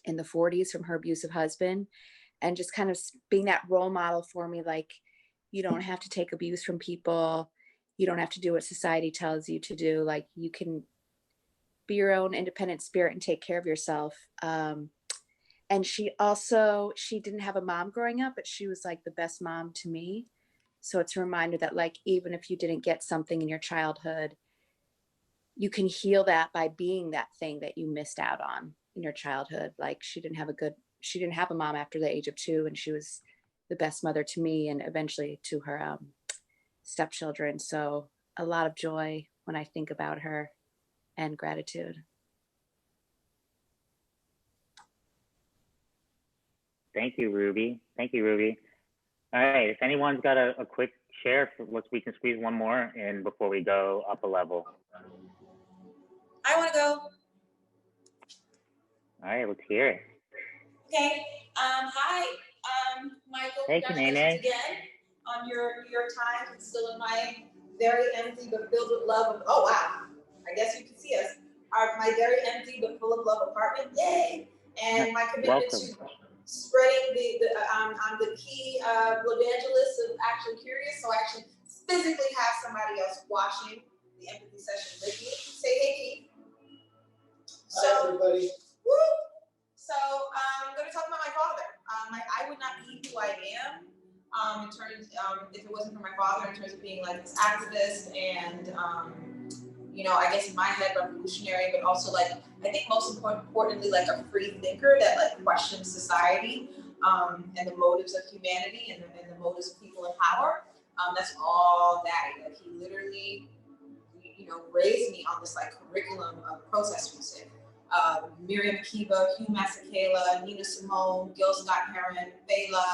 in the 40s from her abusive husband. And just kind of being that role model for me, like, you don't have to take abuse from people. You don't have to do what society tells you to do. Like, you can be your own independent spirit and take care of yourself. And she didn't have a mom growing up, but she was like the best mom to me. So it's a reminder that, like, even if you didn't get something in your childhood, you can heal that by being that thing that you missed out on in your childhood. Like, she didn't have a good she didn't have a mom after the age of 2, and she was the best mother to me and eventually to her stepchildren. So a lot of joy when I think about her, and gratitude. Thank you, Ruby. Thank you, Ruby. All right, if anyone's got a quick share, we can squeeze one more in before we go up a level. I want to go. All right, let's hear it. Okay. Hi, Michael. Hey, Congratulations Nene. again on your time. It's still in my very empty but filled with love. Oh wow! I guess you can see us. My very empty but full of love apartment. Yay! And my commitment to spreading the key evangelist of Actually Curious. So I actually physically have somebody else watching the empathy session with me. Say hey, Keith. So, hi, everybody. Woo! So I'm going to talk about my father. I would not be who I am in terms, if it wasn't for my father, in terms of being like this activist and, you know, I guess in my head revolutionary, but also like, I think most importantly, like a free thinker that like questions society and the motives of humanity and the motives of people in power. That's all Daddy. Like he literally, you know, raised me on this like curriculum of protest music. Miriam Makeba, Hugh Masekela, Nina Simone, Gil Scott-Heron, Fela,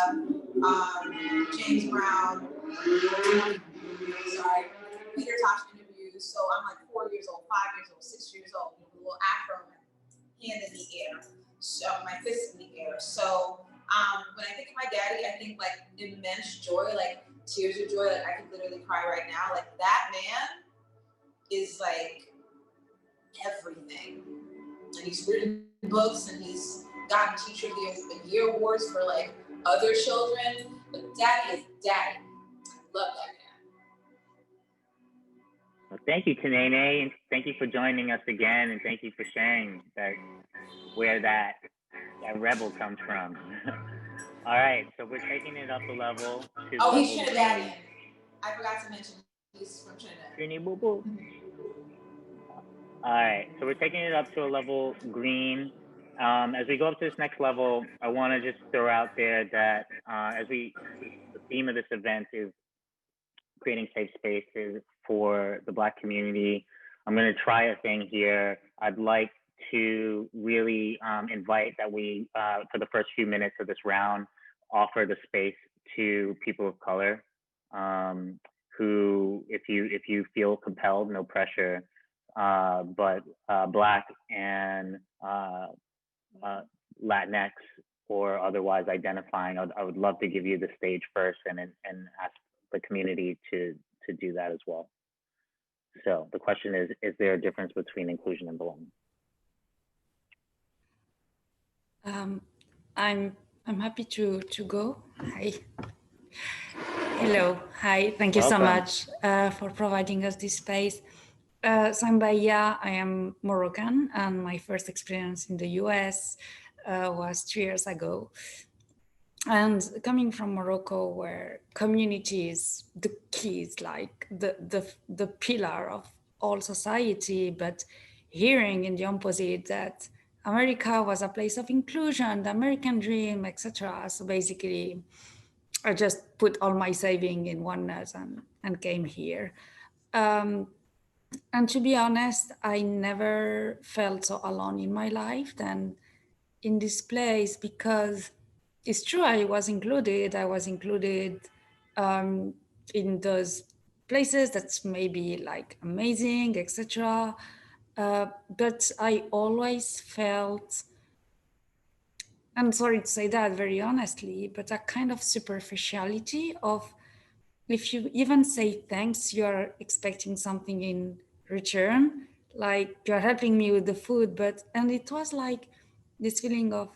James Brown, sorry, Peter Tosh interviews. So I'm like 4 years old, 5 years old, 6 years old, with a little afro and hand in the air. So my fist in the air. So when I think of my daddy, I think like immense joy, like tears of joy, like I could literally cry right now. Like that man is like everything. And he's written books and he's gotten Teacher of the Year awards for like other children. But Daddy is Daddy. I love that man. Well, thank you, Tanene, and thank you for joining us again, and thank you for sharing that where that rebel comes from. All right, so we're taking it up a level. Oh, he's Trinidadian. I forgot to mention he's from Trinidad. Trini boo boo. All right, so we're taking it up to a level green. As we go up to this next level, I want to just throw out there that the theme of this event is creating safe spaces for the Black community. I'm going to try a thing here. I'd like to really invite that we, for the first few minutes of this round, offer the space to people of color who, if you feel compelled, no pressure, but Black and Latinx or otherwise identifying, I would love to give you the stage first and ask the community to do that as well. So the question is there a difference between inclusion and belonging? I'm happy to go. Hi. Hello. Hi. Thank you so much for providing us this space. So I'm Bahia. I am Moroccan, and my first experience in the US was 3 years ago. And coming from Morocco, where community is the key, is like the pillar of all society, but hearing in the opposite that America was a place of inclusion, the American dream, etc. So basically, I just put all my saving in one nut and came here. And to be honest, I never felt so alone in my life than in this place, because it's true, I was included in those places that's maybe like amazing, etc. But I always felt, I'm sorry to say that very honestly, but a kind of superficiality of, if you even say thanks, you're expecting something in return, like you're helping me with the food, and it was like this feeling of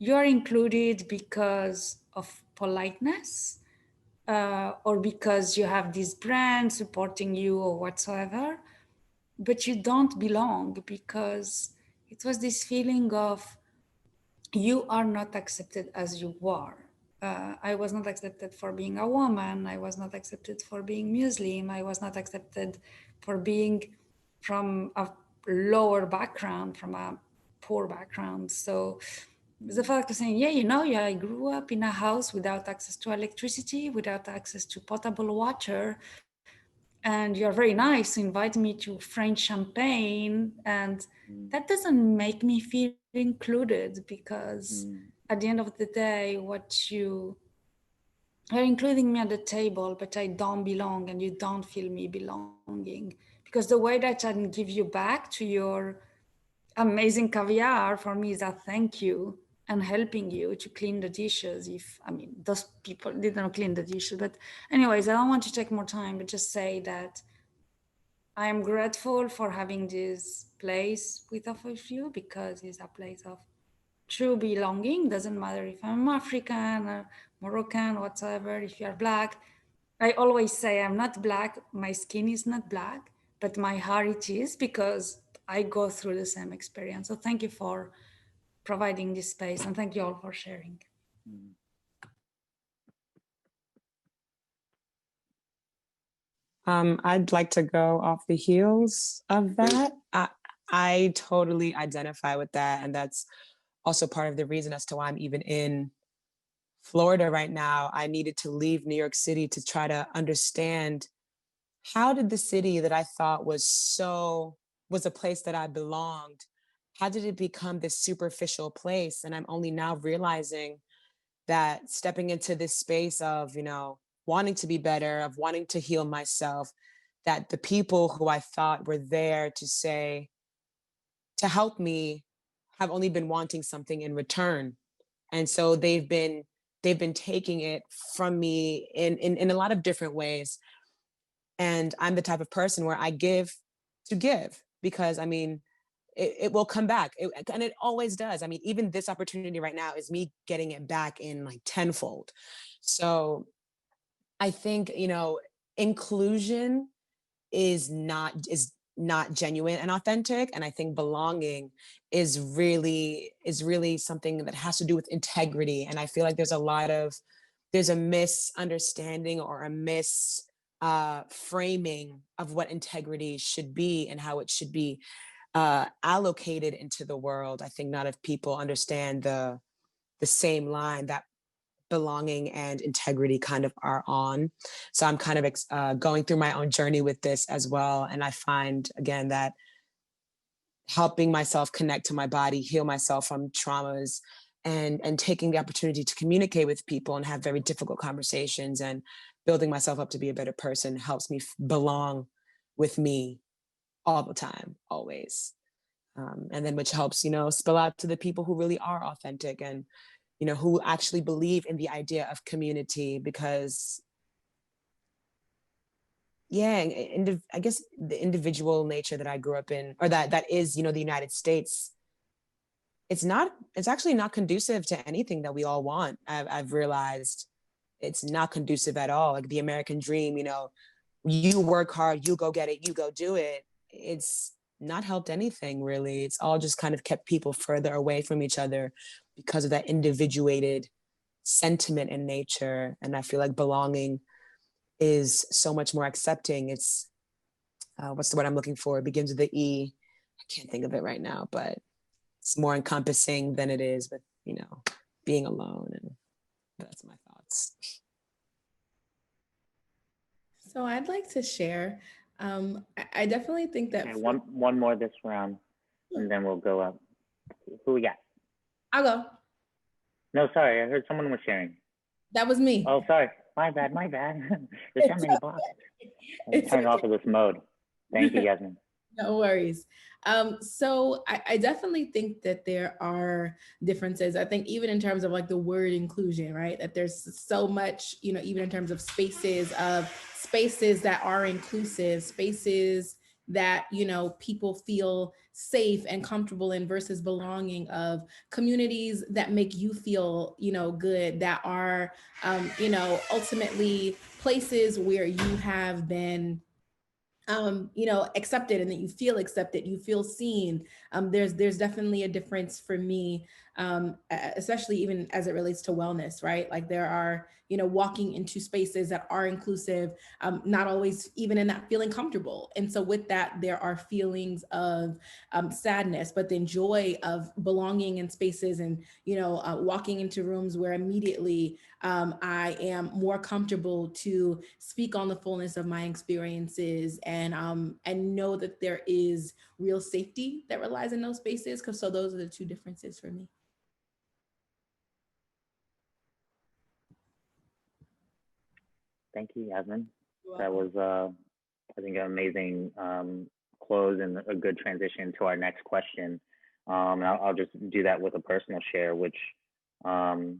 you're included because of politeness or because you have this brand supporting you or whatsoever, but you don't belong, because it was this feeling of you are not accepted as you are. I was not accepted for being a woman. I was not accepted for being Muslim. I was not accepted for being from a lower background, from a poor background. So The fact of saying, yeah, I grew up in a house without access to electricity, without access to potable water, and you're very nice to invite me to French champagne, and that doesn't make me feel included, because at the end of the day, you're including me at the table, but I don't belong, and you don't feel me belonging, because the way that I can give you back to your amazing caviar for me is a thank you, and helping you to clean the dishes. Those people didn't clean the dishes, but anyways, I don't want to take more time, but just say that I am grateful for having this place with all of you, because it's a place of true belonging. Doesn't matter if I'm African or Moroccan, whatsoever, if you're Black. I always say I'm not Black, my skin is not Black, but my heart is, because I go through the same experience. So thank you for providing this space, and thank you all for sharing. I'd like to go off the heels of that. I totally identify with that. And that's also part of the reason as to why I'm even in Florida right now. I needed to leave New York City to try to understand, how did the city that I thought was a place that I belonged, how did it become this superficial place? And I'm only now realizing that stepping into this space of, wanting to be better, of wanting to heal myself, that the people who I thought were there to help me have only been wanting something in return. And so they've been taking it from me in a lot of different ways. And I'm the type of person where I give to give, because it will come back. And it always does. Even this opportunity right now is me getting it back in like tenfold. So I think, inclusion is not genuine and authentic. And I think belonging is really something that has to do with integrity. And I feel like there's a misunderstanding or a framing of what integrity should be and how it should be allocated into the world. I think not if people understand the same line that belonging and integrity kind of are on. So I'm kind of going through my own journey with this as well. And I find, again, that helping myself connect to my body, heal myself from traumas, and taking the opportunity to communicate with people and have very difficult conversations and building myself up to be a better person helps me belong with me all the time, always. And then which helps, spill out to the people who really are authentic and, who actually believe in the idea of community, because I guess the individual nature that I grew up in, or that is, the United States, it's actually not conducive to anything that we all want. I've realized it's not conducive at all. Like the American dream, you work hard, you go get it, you go do it. It's not helped anything really. It's all just kind of kept people further away from each other because of that individuated sentiment in nature. And I feel like belonging is so much more accepting. It's what's the word I'm looking for? It begins with the E. I can't think of it right now, but it's more encompassing than it is with, being alone. And that's my thoughts. So I'd like to share. I definitely think that one more this round, and then we'll go up. Who we got? I'll go. No, sorry, I heard someone was sharing. That was me. Oh, sorry. My bad. There's that many blocks. I'm turning off of this mode. Thank you, Yasmine. No worries. So I definitely think that there are differences. I think even in terms of like the word inclusion, right? That there's so much, even in terms of spaces that are inclusive, spaces that, people feel safe and comfortable in versus belonging, of communities that make you feel, good, that are, ultimately places where you have been accepted, and that you feel accepted, you feel seen. There's definitely a difference for me especially even as it relates to wellness, right? Like there are, walking into spaces that are inclusive, not always even in that feeling comfortable. And so with that, there are feelings of sadness, but then joy of belonging in spaces and, walking into rooms where immediately I am more comfortable to speak on the fullness of my experiences and know that there is real safety that relies in those spaces. So those are the two differences for me. Thank you, Yasmine. That was, I think, an amazing close and a good transition to our next question. I'll just do that with a personal share, which kind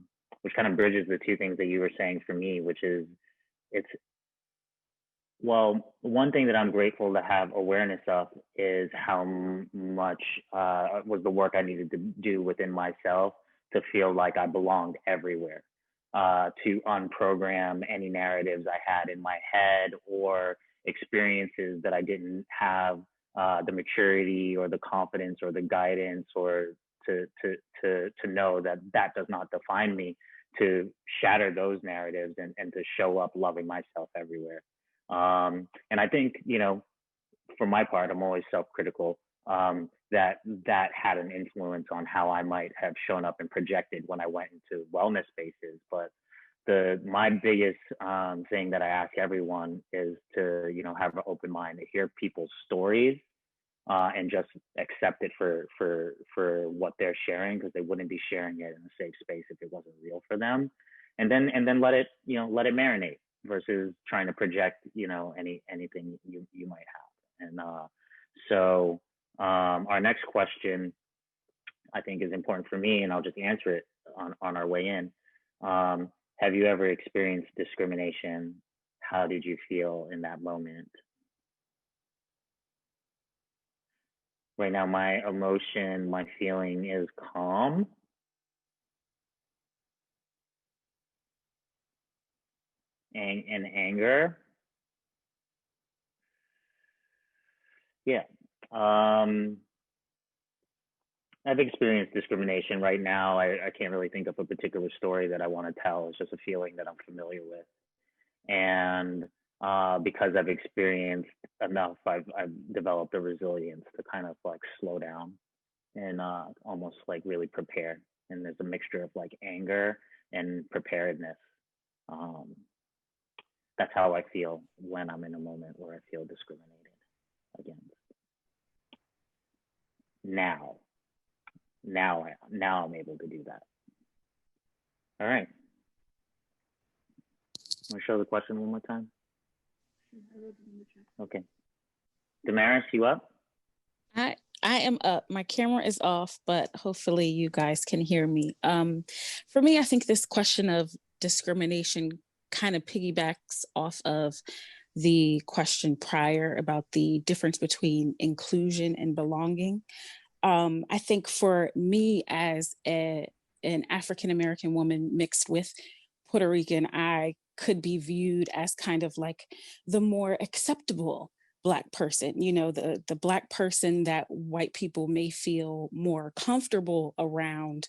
of bridges the two things that you were saying for me, which is one thing that I'm grateful to have awareness of is how much was the work I needed to do within myself to feel like I belonged everywhere. To unprogram any narratives I had in my head or experiences that I didn't have the maturity or the confidence or the guidance or to know that does not define me, to shatter those narratives and to show up loving myself everywhere. And I think, for my part, I'm always self-critical. That had an influence on how I might have shown up and projected when I went into wellness spaces. But my biggest thing that I ask everyone is to, have an open mind, to hear people's stories and just accept it for what they're sharing, because they wouldn't be sharing it in a safe space if it wasn't real for them. And then let it marinate versus trying to project, anything you might have. And so our next question, I think, is important for me, and I'll just answer it on our way in. Have you ever experienced discrimination? How did you feel in that moment? Right now, my emotion, my feeling is calm. And anger. Yeah. I've experienced discrimination. Right now, I can't really think of a particular story that I want to tell. It's just a feeling that I'm familiar with. And because I've experienced enough, I've developed a resilience to kind of like slow down and almost like really prepare. And there's a mixture of like anger and preparedness. That's how I feel when I'm in a moment where I feel discriminated against. Now I'm able to do that. All right. Want to show the question one more time? Okay. Damaris, you up? I am up. My camera is off, but hopefully you guys can hear me. For me, I think this question of discrimination kind of piggybacks off of the question prior about the difference between inclusion and belonging. I think for me as an African-American woman mixed with Puerto Rican, I could be viewed as kind of like the more acceptable Black person, the Black person that white people may feel more comfortable around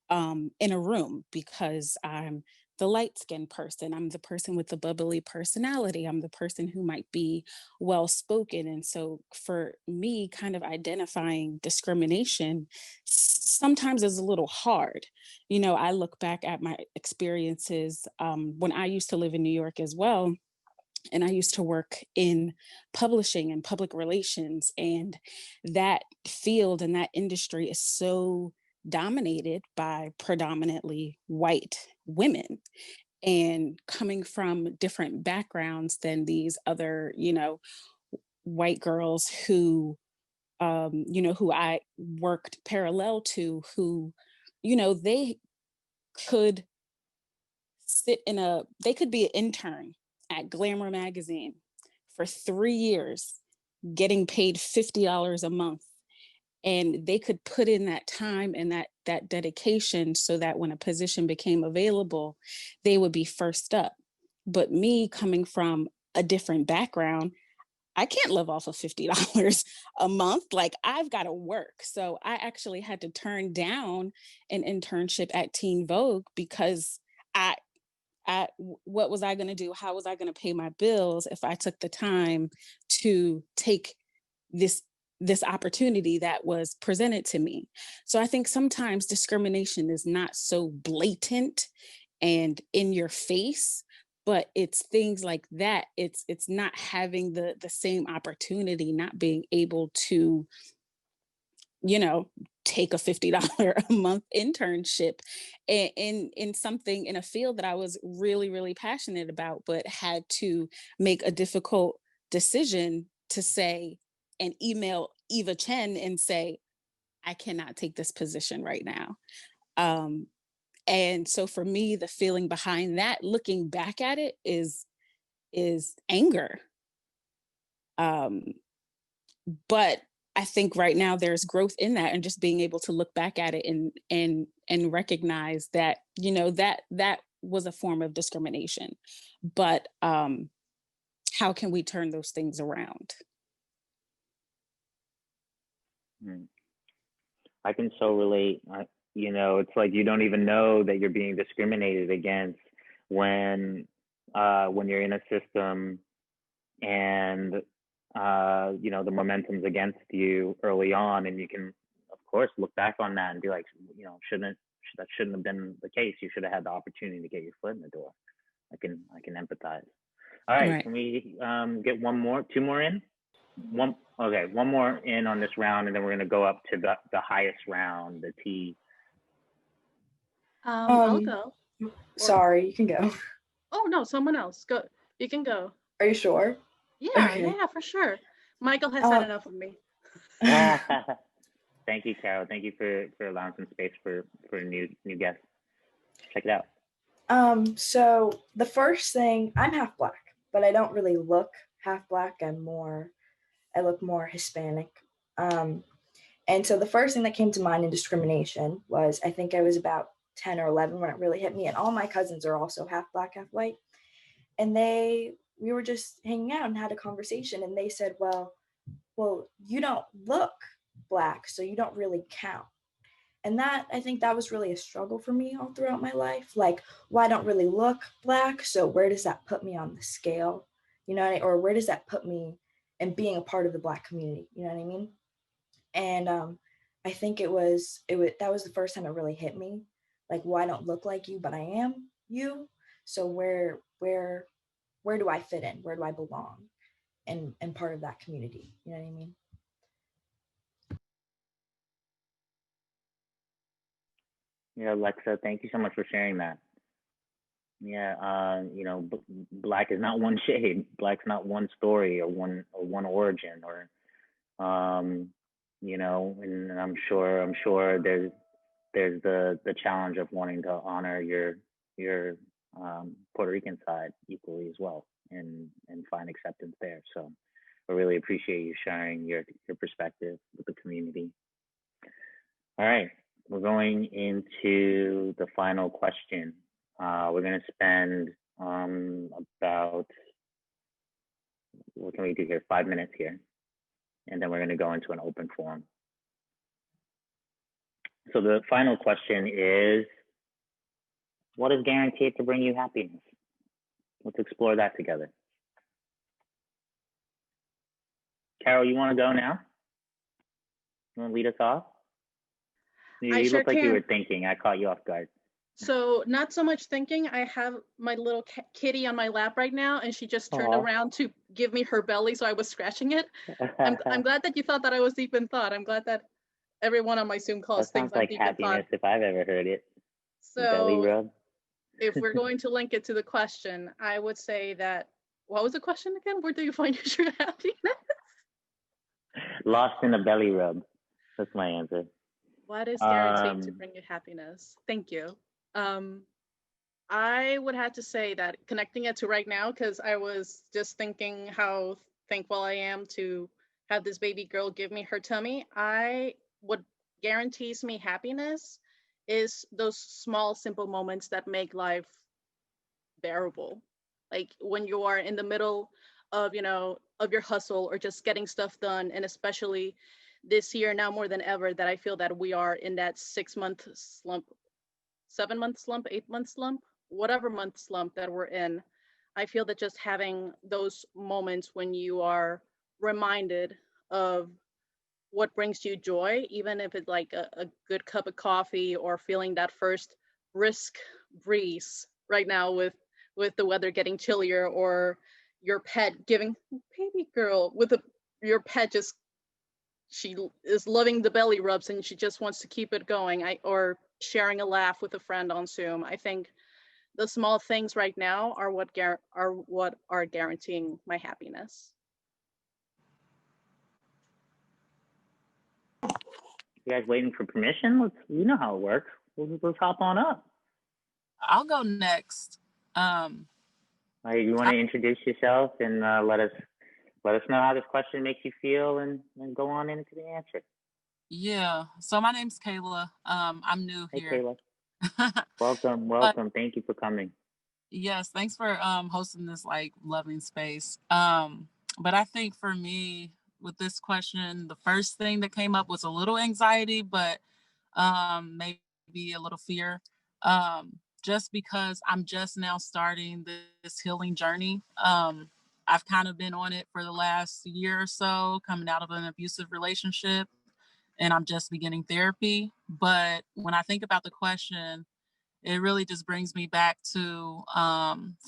in a room, because I'm the light-skinned person, I'm the person with the bubbly personality, I'm the person who might be well-spoken. And so for me, kind of identifying discrimination sometimes is a little hard. I look back at my experiences when I used to live in New York as well. And I used to work in publishing and public relations, and that field and that industry is so dominated by predominantly white women. And coming from different backgrounds than these other, white girls who, who I worked parallel to, who, they could they could be an intern at Glamour magazine for 3 years, getting paid $50 a month. And they could put in that time and that dedication so that when a position became available, they would be first up. But me coming from a different background, I can't live off of $50 a month. Like, I've got to work. So I actually had to turn down an internship at Teen Vogue because what was I going to do? How was I going to pay my bills if I took the time to take this opportunity that was presented to me? So I think sometimes discrimination is not so blatant and in your face, but it's things like that. It's not having the same opportunity, not being able to, take a $50 a month internship in something, in a field that I was really, really passionate about, but had to make a difficult decision to say and email Eva Chen and say, I cannot take this position right now. And so for me, the feeling behind that, looking back at it, is anger. But I think right now there's growth in that, and just being able to look back at it and recognize that, that was a form of discrimination. But how can we turn those things around? I can so relate. It's like you don't even know that you're being discriminated against when you're in a system and the momentum's against you early on, and you can, of course, look back on that and be like, that shouldn't have been the case. You should have had the opportunity to get your foot in the door. I can empathize. All right. Can we get two more in? One more in on this round, and then we're going to go up to the highest round, the T. I'll go. Sorry, you can go. Oh no, someone else. Go. You can go. Are you sure? Yeah, Okay. Yeah, for sure. Michael has had enough of me. Thank you, Carol. Thank you for allowing some space for new guests. Check it out. So the first thing, I'm half Black, but I don't really look half Black. I look more Hispanic. And so the first thing that came to mind in discrimination was, I think I was about 10 or 11 when it really hit me. And all my cousins are also half Black, half white. And we were just hanging out and had a conversation. And they said, well, you don't look Black, so you don't really count. And I think that was really a struggle for me all throughout my life. Like, well, I don't really look Black, so where does that put me on the scale? Or where does that put me in being a part of the Black community? You know what I mean? And I think that was the first time it really hit me. Like, well, I don't look like you, but I am you. So where do I fit in? Where do I belong? And part of that community. You know what I mean? Yeah, Alexa, thank you so much for sharing that. Yeah, Black is not one shade. Black's not one story or one origin, or and I'm sure there's the challenge of wanting to honor your Puerto Rican side equally as well, and find acceptance there. So I really appreciate you sharing your perspective with the community. All right, we're going into the final question. We're going to spend about, what can we do here, 5 minutes here, and then we're going to go into an open forum. So the final question is, what is guaranteed to bring you happiness? Let's explore that together. Carol, you want to go now? You want to lead us off? You look like you were thinking. I caught you off guard. So not so much thinking. I have my little kitty on my lap right now, and she just turned around to give me her belly, so I was scratching it. I'm glad that you thought that I was deep in thought. I'm glad that everyone on my Zoom calls thinks I'm deep in thought. That sounds like happiness if I've ever heard it. So belly rub. If we're going to link it to the question, I would say that, what was the question again? Where do you find your true happiness? Lost in a belly rub. That's my answer. What is guaranteed to bring you happiness? Thank you. I would have to say that, connecting it to right now, because I was just thinking how thankful I am to have this baby girl give me her tummy. What guarantees me happiness is those small, simple moments that make life bearable. Like when you are in the middle of, of your hustle or just getting stuff done. And especially this year, now more than ever, that I feel that we are in that 6-month slump, 7-month slump, 8-month slump, whatever month slump that we're in. I feel that just having those moments when you are reminded of what brings you joy, even if it's like a good cup of coffee or feeling that first brisk breeze right now with the weather getting chillier, or your pet giving baby girl with your pet just, she is loving the belly rubs and she just wants to keep it going. Or sharing a laugh with a friend on Zoom. I think the small things right now are what are guaranteeing my happiness. You guys waiting for permission? You know how it works. Let's hop on up. I'll go next. You want to introduce yourself and let us know how this question makes you feel, and go on into the answer. Yeah. So my name's Kayla. I'm new here. Hey, Kayla. Welcome. Thank you for coming. Yes, thanks for hosting this like loving space. But I think for me with this question, the first thing that came up was a little anxiety, but maybe a little fear. Just because I'm just now starting this healing journey. I've kind of been on it for the last year or so, coming out of an abusive relationship, and I'm just beginning therapy. But when I think about the question, it really just brings me back to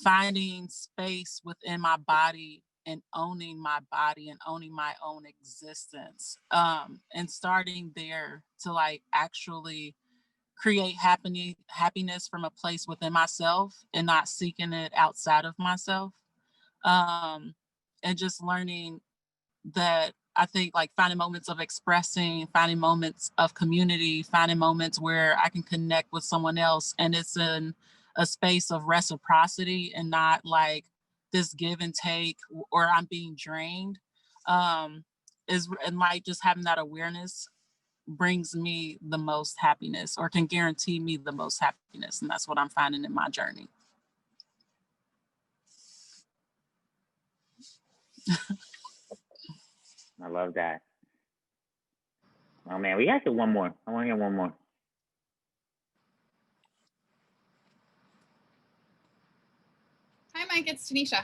finding space within my body and owning my body and owning my own existence, and starting there to like actually create happiness from a place within myself and not seeking it outside of myself. And just learning that I think like finding moments of expressing, finding moments of community, finding moments where I can connect with someone else, and it's in a space of reciprocity and not like this give and take or I'm being drained, and like just having that awareness brings me the most happiness, or can guarantee me the most happiness. And that's what I'm finding in my journey. I love that. Oh man, we got to one more. I want to hear one more. Hi, Mike. It's Tanisha.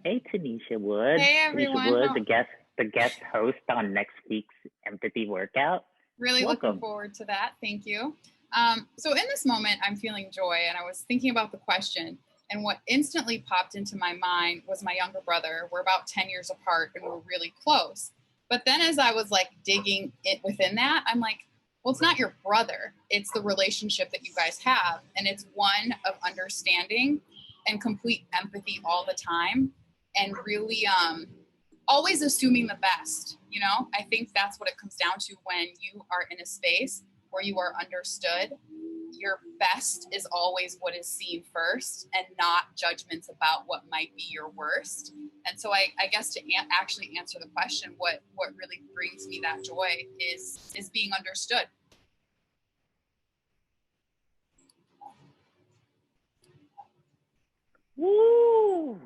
Hey, Tanisha Wood. Hey, everyone. Tanisha Wood, the guest host on next week's empathy workout. Really Welcome. Looking forward to that. Thank you. So in this moment, I'm feeling joy, and I was thinking about the question, and what instantly popped into my mind was my younger brother. We're about 10 years apart, and we're really close. But then as I was like digging it within that, I'm like, well, it's not your brother. It's the relationship that you guys have. And it's one of understanding and complete empathy all the time, and really always assuming the best. You know, I think that's what it comes down to when you are in a space where you are understood. Your best is always what is seen first, and not judgments about what might be your worst. And so I guess to actually answer the question, what really brings me that joy is being understood. Woo!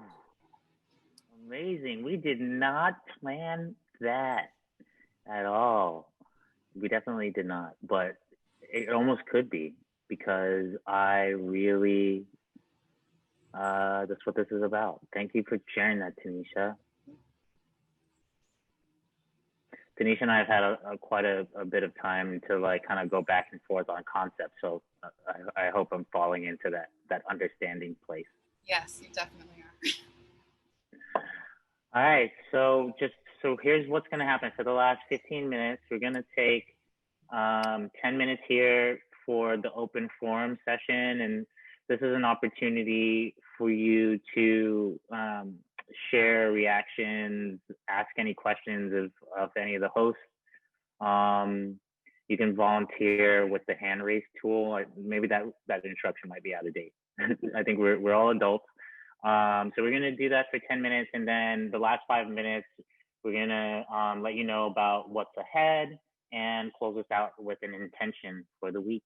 Amazing. We did not plan that at all. We definitely did not, but it almost could be, because I really, that's what this is about. Thank you for sharing that, Tanisha. Tanisha and I have had quite a bit of time to like kind of go back and forth on concepts. So I hope I'm falling into that understanding place. Yes, you definitely are. All right, so here's what's going to happen. For the last 15 minutes, we're going to take 10 minutes here for the open forum session, and this is an opportunity for you to share reactions, ask any questions of any of the hosts. You can volunteer with the hand raise tool. Maybe that instruction might be out of date. I think we're all adults. So we're going to do that for 10 minutes, and then the last 5 minutes, we're going to let you know about what's ahead and close us out with an intention for the week.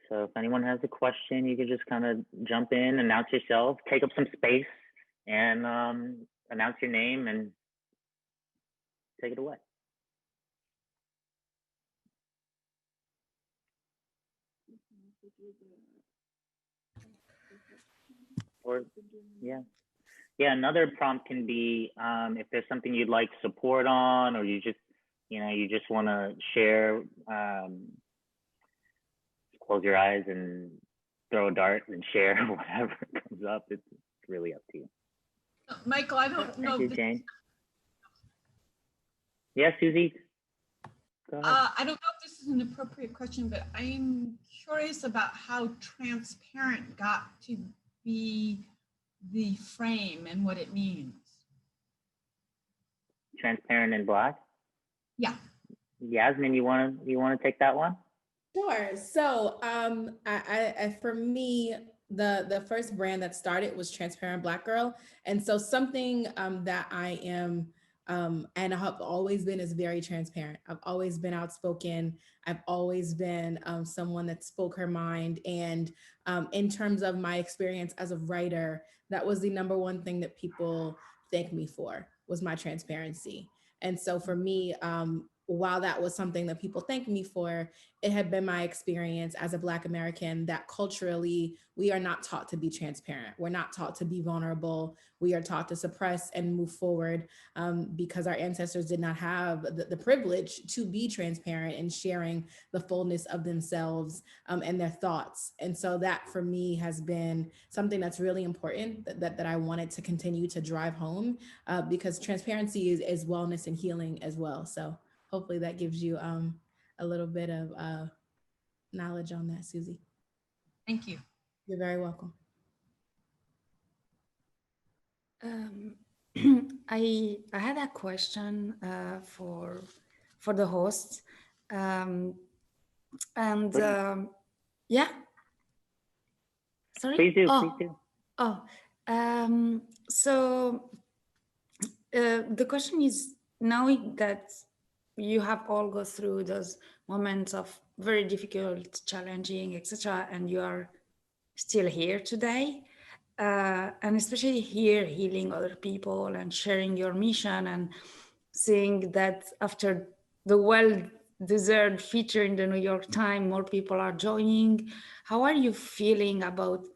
So if anyone has a question, you can just kind of jump in, announce yourself, take up some space, and announce your name and take it away. Or yeah, another prompt can be if there's something you'd like support on, or you just want to share, close your eyes and throw a dart and share whatever comes up. It's really up to you. Michael, I don't know. Thank you, Jane. Yeah, Susie. Go ahead. I don't know if this is an appropriate question, but I'm curious about how transparent got to be the frame and what it means. Transparent and black? Yeah. Yasmine, you want to take that one? Sure. So I for me, the first brand that started was Transparent Black Girl. And so something that I am and I have always been is very transparent. I've always been outspoken. I've always been someone that spoke her mind. And in terms of my experience as a writer, that was the number one thing that people thank me for, was my transparency. And so for me, while that was something that people thanked me for, it had been my experience as a Black American that culturally, we are not taught to be transparent. We're not taught to be vulnerable. We are taught to suppress and move forward because our ancestors did not have the privilege to be transparent and sharing the fullness of themselves and their thoughts. And so that for me has been something that's really important that I wanted to continue to drive home because transparency is wellness and healing as well. So hopefully that gives you a little bit of knowledge on that, Susie. Thank you. You're very welcome. I had a question for the hosts, and yeah. Sorry. Please do. Please do. So the question is, knowing that you have all go through those moments of very difficult, challenging, etc., and you are still here today, and especially here healing other people and sharing your mission and seeing that after the well-deserved feature in the New York Times, more people are joining. How are you feeling about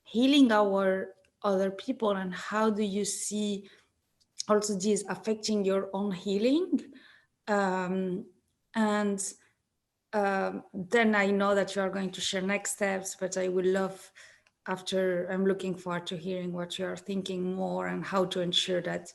healing our other people, and how do you see also this affecting your own healing? And then I know that you are going to share next steps, but I would love, I'm looking forward to hearing what you are thinking more and how to ensure that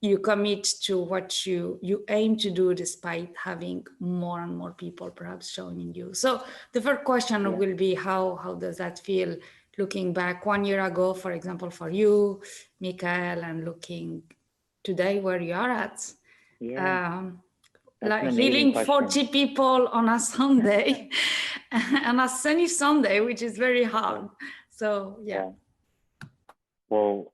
you commit to what you aim to do despite having more and more people perhaps joining you. So the first question will be, how does that feel looking back 1 year ago, for example, for you, Michael, and looking today where you are at? Like healing 40 people on a Sunday and a sunny Sunday, which is very hard. So yeah. Well,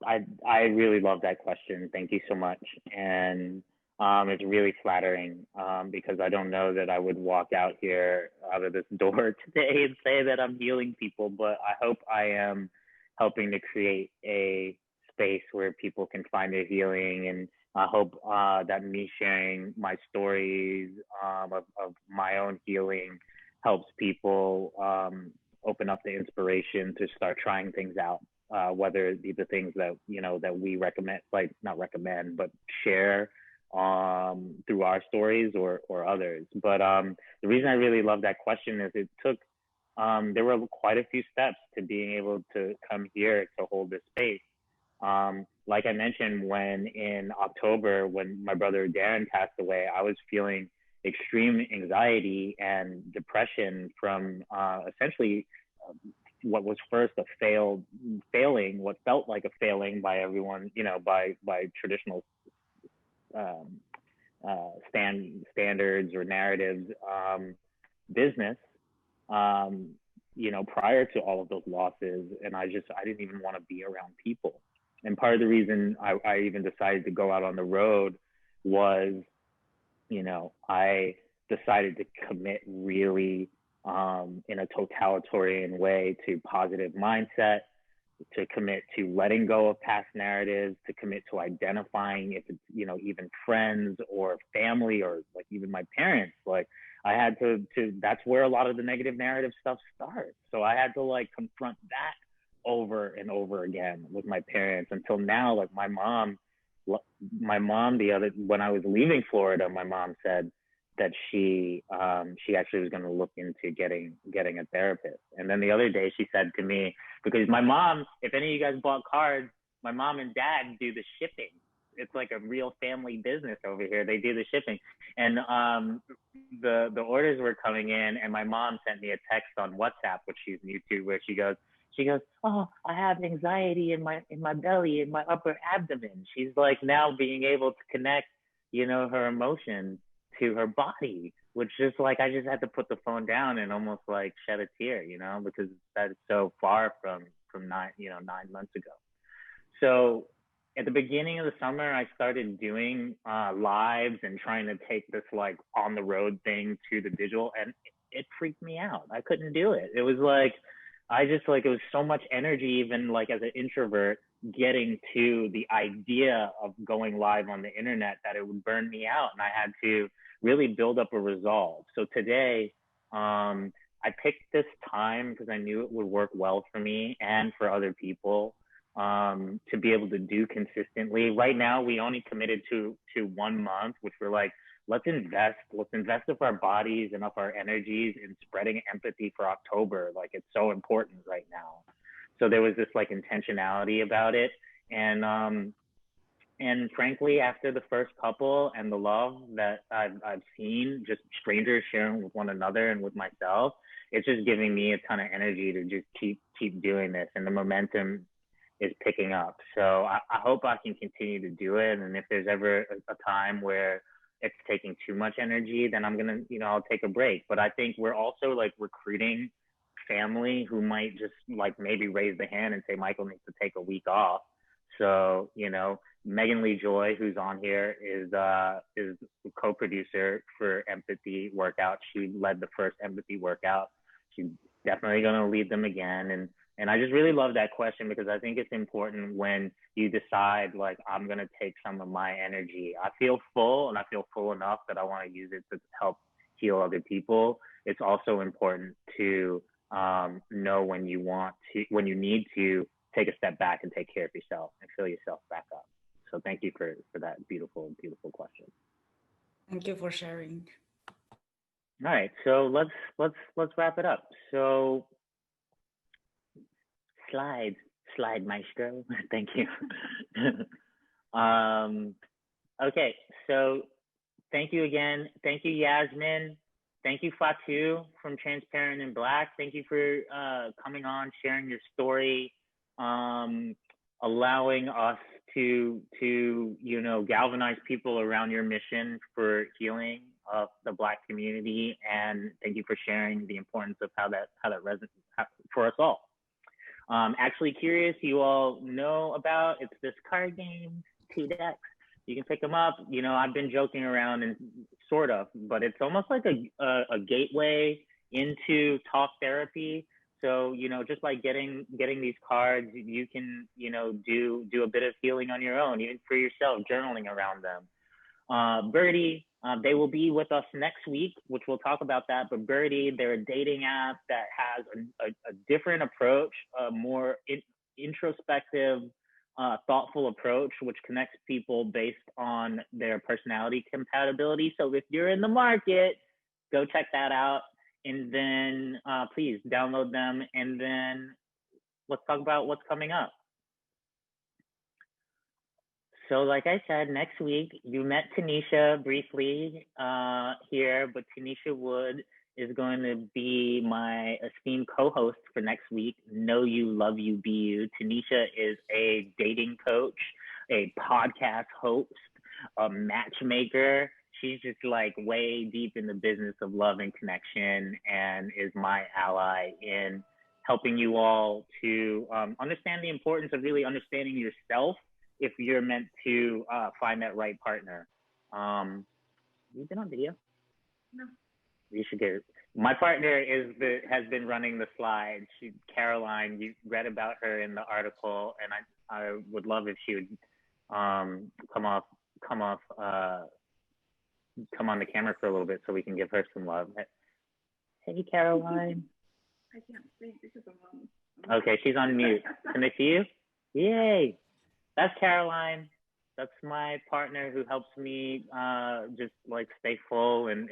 I really love that question. Thank you so much. And it's really flattering because I don't know that I would walk out of this door today and say that I'm healing people, but I hope I am helping to create a space where people can find their healing. And I hope that me sharing my stories of my own healing helps people open up the inspiration to start trying things out, whether it be the things that, that we recommend, like not recommend, but share through our stories or others. But the reason I really love that question is it took, there were quite a few steps to being able to come here to hold this space. Like I mentioned, when in October, when my brother Darren passed away, I was feeling extreme anxiety and depression from essentially what was first a failing, what felt like a failing by everyone, by traditional standards or narratives, business, prior to all of those losses. And I didn't even want to be around people. And part of the reason I even decided to go out on the road was, I decided to commit really in a totalitarian way to positive mindset, to commit to letting go of past narratives, to commit to identifying if it's, you know, even friends or family or like even my parents. Like I had to that's where a lot of the negative narrative stuff starts. So I had to like confront that over and over again with my parents until now. Like my mom when I was leaving Florida, my mom said that she actually was going to look into getting a therapist. And then the other day she said to me, because my mom, if any of you guys bought cards, my mom and dad do the shipping. It's like a real family business over here. They do the shipping. And the orders were coming in, and my mom sent me a text on WhatsApp, which she's new to, where she goes, oh, I have anxiety in my belly, in my upper abdomen. She's like now being able to connect, you know, her emotions to her body, which just like I just had to put the phone down and almost like shed a tear, you know, because that is so far from 9 months ago. So at the beginning of the summer, I started doing lives and trying to take this like on the road thing to the digital, and it freaked me out. I couldn't do it. It was like it was so much energy, even like as an introvert, getting to the idea of going live on the internet, that it would burn me out. And I had to really build up a resolve. So today, I picked this time because I knew it would work well for me and for other people, to be able to do consistently. Right now, we only committed to 1 month, which we're like, let's invest of our bodies and of our energies in spreading empathy for October. Like it's so important right now. So there was this like intentionality about it. And frankly, after the first couple and the love that I've seen, just strangers sharing with one another and with myself, it's just giving me a ton of energy to just keep doing this. And the momentum is picking up. So I hope I can continue to do it. And if there's ever a time where it's taking too much energy, then I'm gonna, you know, I'll take a break. But I think we're also like recruiting family who might just like maybe raise the hand and say, Michael needs to take a week off. So, you know, Megan Lee Joy, who's on here, is the co-producer for Empathy Workout. She led the first Empathy Workout. She's definitely gonna lead them again. And I just really love that question, because I think it's important when you decide, like, I'm going to take some of my energy. I feel full, and I feel full enough that I want to use it to help heal other people. It's also important to know when you need to take a step back and take care of yourself and fill yourself back up. So thank you for that beautiful, beautiful question. Thank you for sharing. All right, so let's wrap it up. So slide maestro. Thank you. Okay, so thank you again. Thank you, Yasmine. Thank you, Fatu from Transparent in Black. Thank you for coming on, sharing your story, allowing us to you know, galvanize people around your mission for healing of the Black community. And thank you for sharing the importance of how that resonates for us all. Actually Curious, you all know about, it's this card game, 2 decks. You can pick them up. You know, I've been joking around and sort of, but it's almost like a gateway into talk therapy. So, you know, just by getting these cards, you can, you know, do a bit of healing on your own, even for yourself, journaling around them. Birdie, they will be with us next week, which we'll talk about that. But Birdie, they're a dating app that has a different approach, a more introspective, thoughtful approach, which connects people based on their personality compatibility. So if you're in the market, go check that out. And then please download them. And then let's talk about what's coming up. So like I said, next week, you met Tanisha briefly here, but Tanisha Wood is going to be my esteemed co-host for next week. Know You, Love You, Be You. Tanisha is a dating coach, a podcast host, a matchmaker. She's just like way deep in the business of love and connection, and is my ally in helping you all to understand the importance of really understanding yourself if you're meant to find that right partner. You've been on video? No. You should get My partner has been running the slide. Caroline, you read about her in the article, and I would love if she would come on the camera for a little bit so we can give her some love. Hey, Caroline. I can't speak because I'm on. Okay, she's on mute. Can they see you? Yay. That's Caroline. That's my partner who helps me just like stay full and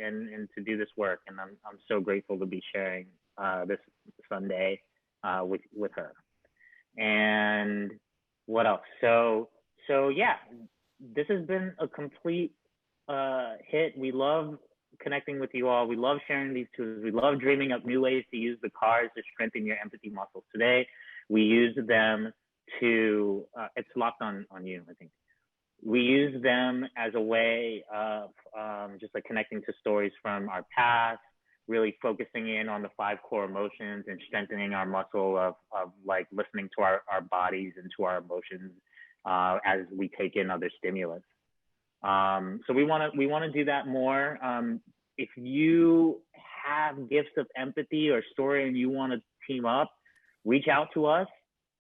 to do this work. And I'm so grateful to be sharing this Sunday with her. And what else? So yeah, this has been a complete hit. We love connecting with you all. We love sharing these tools. We love dreaming up new ways to use the cards to strengthen your empathy muscles. Today, we use them to, it's locked on you, I think. We use them as a way of just like connecting to stories from our past, really focusing in on the 5 core emotions and strengthening our muscle of like listening to our bodies and to our emotions as we take in other stimulus. So we want to do that more. If you have gifts of empathy or story and you want to team up, reach out to us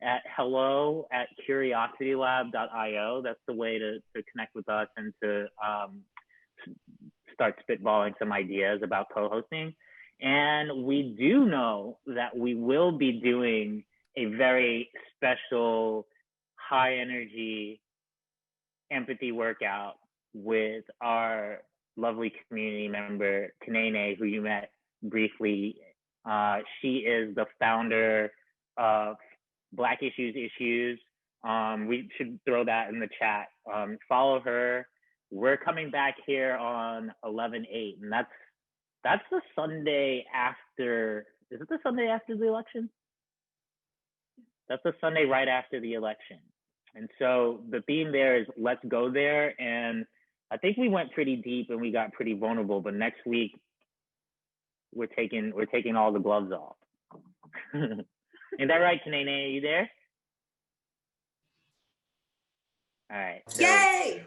at hello@curiositylab.io. That's the way to connect with us and to start spitballing some ideas about co-hosting. And we do know that we will be doing a very special high energy empathy workout with our lovely community member, Kanene, who you met briefly. She is the founder of Black Issues. We should throw that in the chat. Follow her. We're coming back here on 11/8, and that's the Sunday after. Is it the Sunday after the election? That's the Sunday right after the election. And so the theme there is let's go there. And I think we went pretty deep and we got pretty vulnerable. But next week we're taking all the gloves off. Is that right, Kanene? Are you there? All right. So, Yay!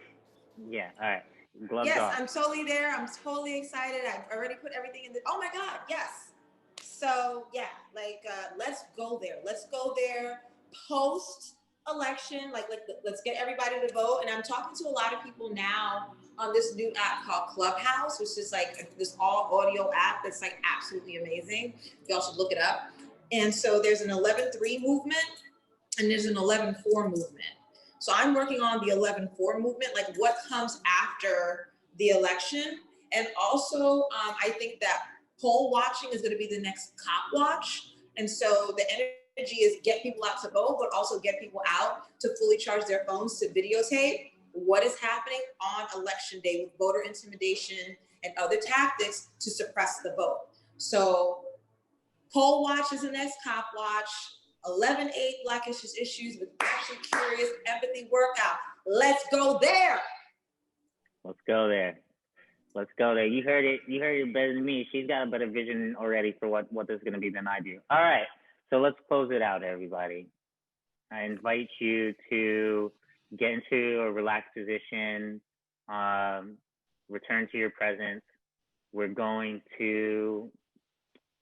Yeah. All right. Gloves yes, off. I'm totally there. I'm totally excited. I've already put everything in the. Oh my God! Yes. So yeah, like let's go there. Let's go there post election. Like let's get everybody to vote. And I'm talking to a lot of people now on this new app called Clubhouse, which is like this all audio app that's like absolutely amazing. Y'all should look it up. And so there's an 11-3 movement and there's an 11-4 movement. So I'm working on the 11-4 movement, like what comes after the election. And also, I think that poll watching is going to be the next cop watch. And so the energy is get people out to vote, but also get people out to fully charge their phones to videotape what is happening on election day with voter intimidation and other tactics to suppress the vote. So poll watch is the next cop watch. 11/8 Black Issues with Actually Curious Empathy Workout. Let's go there. Let's go there. Let's go there. You heard it better than me. She's got a better vision already for what this is going to be than I do. All right. So let's close it out, everybody. I invite you to get into a relaxed position, return to your presence. We're going to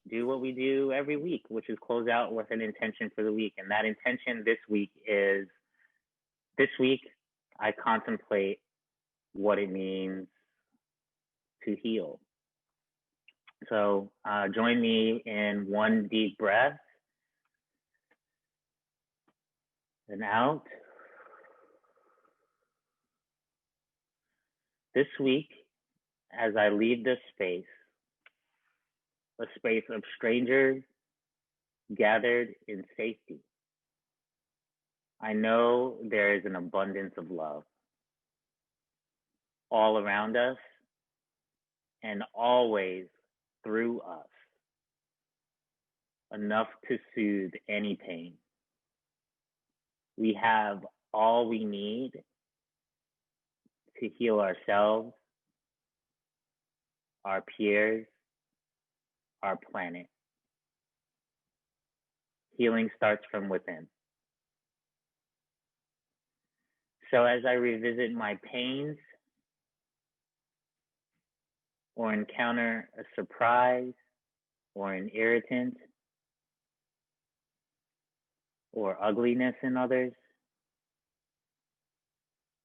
do what we do every week, which is close out with an intention for the week. And that intention this week is, this week, I contemplate what it means to heal. So join me in one deep breath and out. This week, as I leave this space, a space of strangers gathered in safety, I know there is an abundance of love all around us and always through us, enough to soothe any pain. We have all we need to heal ourselves, our peers, our planet. Healing starts from within. So as I revisit my pains or encounter a surprise or an irritant or ugliness in others.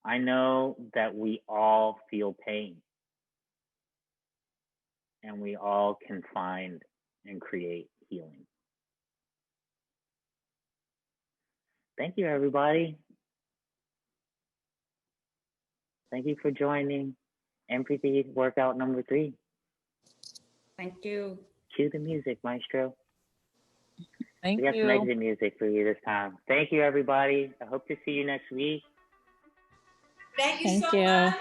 I know that we all feel pain, and we all can find and create healing. Thank you, everybody. Thank you for joining Empathy Workout number 3. Thank you. Cue the music, Maestro. Thank We got some you. exit music for you this time. Thank you, everybody. I hope to see you next week. Thank you Thank so you. much.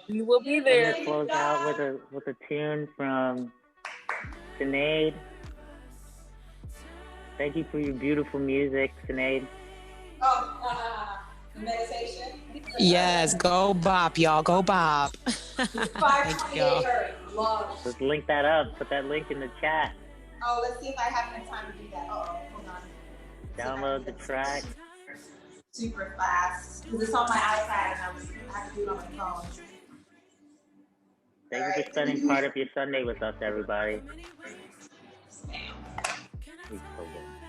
You will be I'm there. gonna close out with a tune from Sinead. Thank you for your beautiful music, Sinead. Oh, meditation. Yes, go bop, y'all. Go bop. Thank y'all. 528 hertz. Love. Let's link that up. Put that link in the chat. Oh, let's see if I have enough time to do that. Hold on. Download the track. Super fast. Because it's on my iPad and I have to do it on my phone. Thank you for spending part of your Sunday with us, everybody. I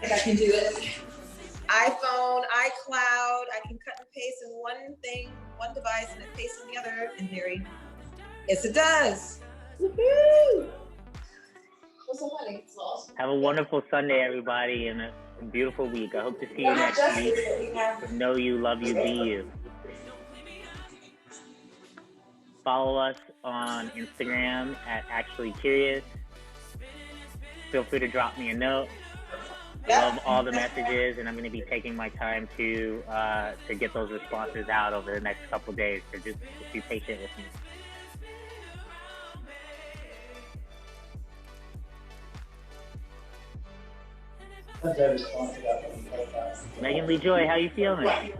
think I can do it. iPhone, iCloud, I can cut and paste in one device, and it pastes in the other, in theory. Yes, it does. Woohoo! What's so funny? Have a wonderful Sunday, everybody, and a beautiful week. I hope to see you next week. Know you, love you, be you. Follow us on Instagram at Actually Curious. Feel free to drop me a note. Love all the messages, and I'm going to be taking my time to get those responses out over the next couple days. So just be patient with me. Megan Lee Joy, how you feeling? I'm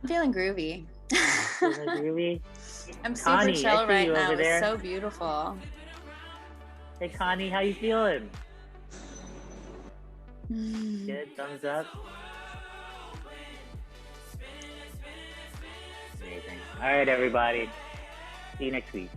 feeling groovy. Feeling groovy? I'm super Connie, I chill see right you now. over It's there. so beautiful. Hey Connie, how you feeling? Mm. Good, thumbs up. Amazing. All right, everybody. See you next week.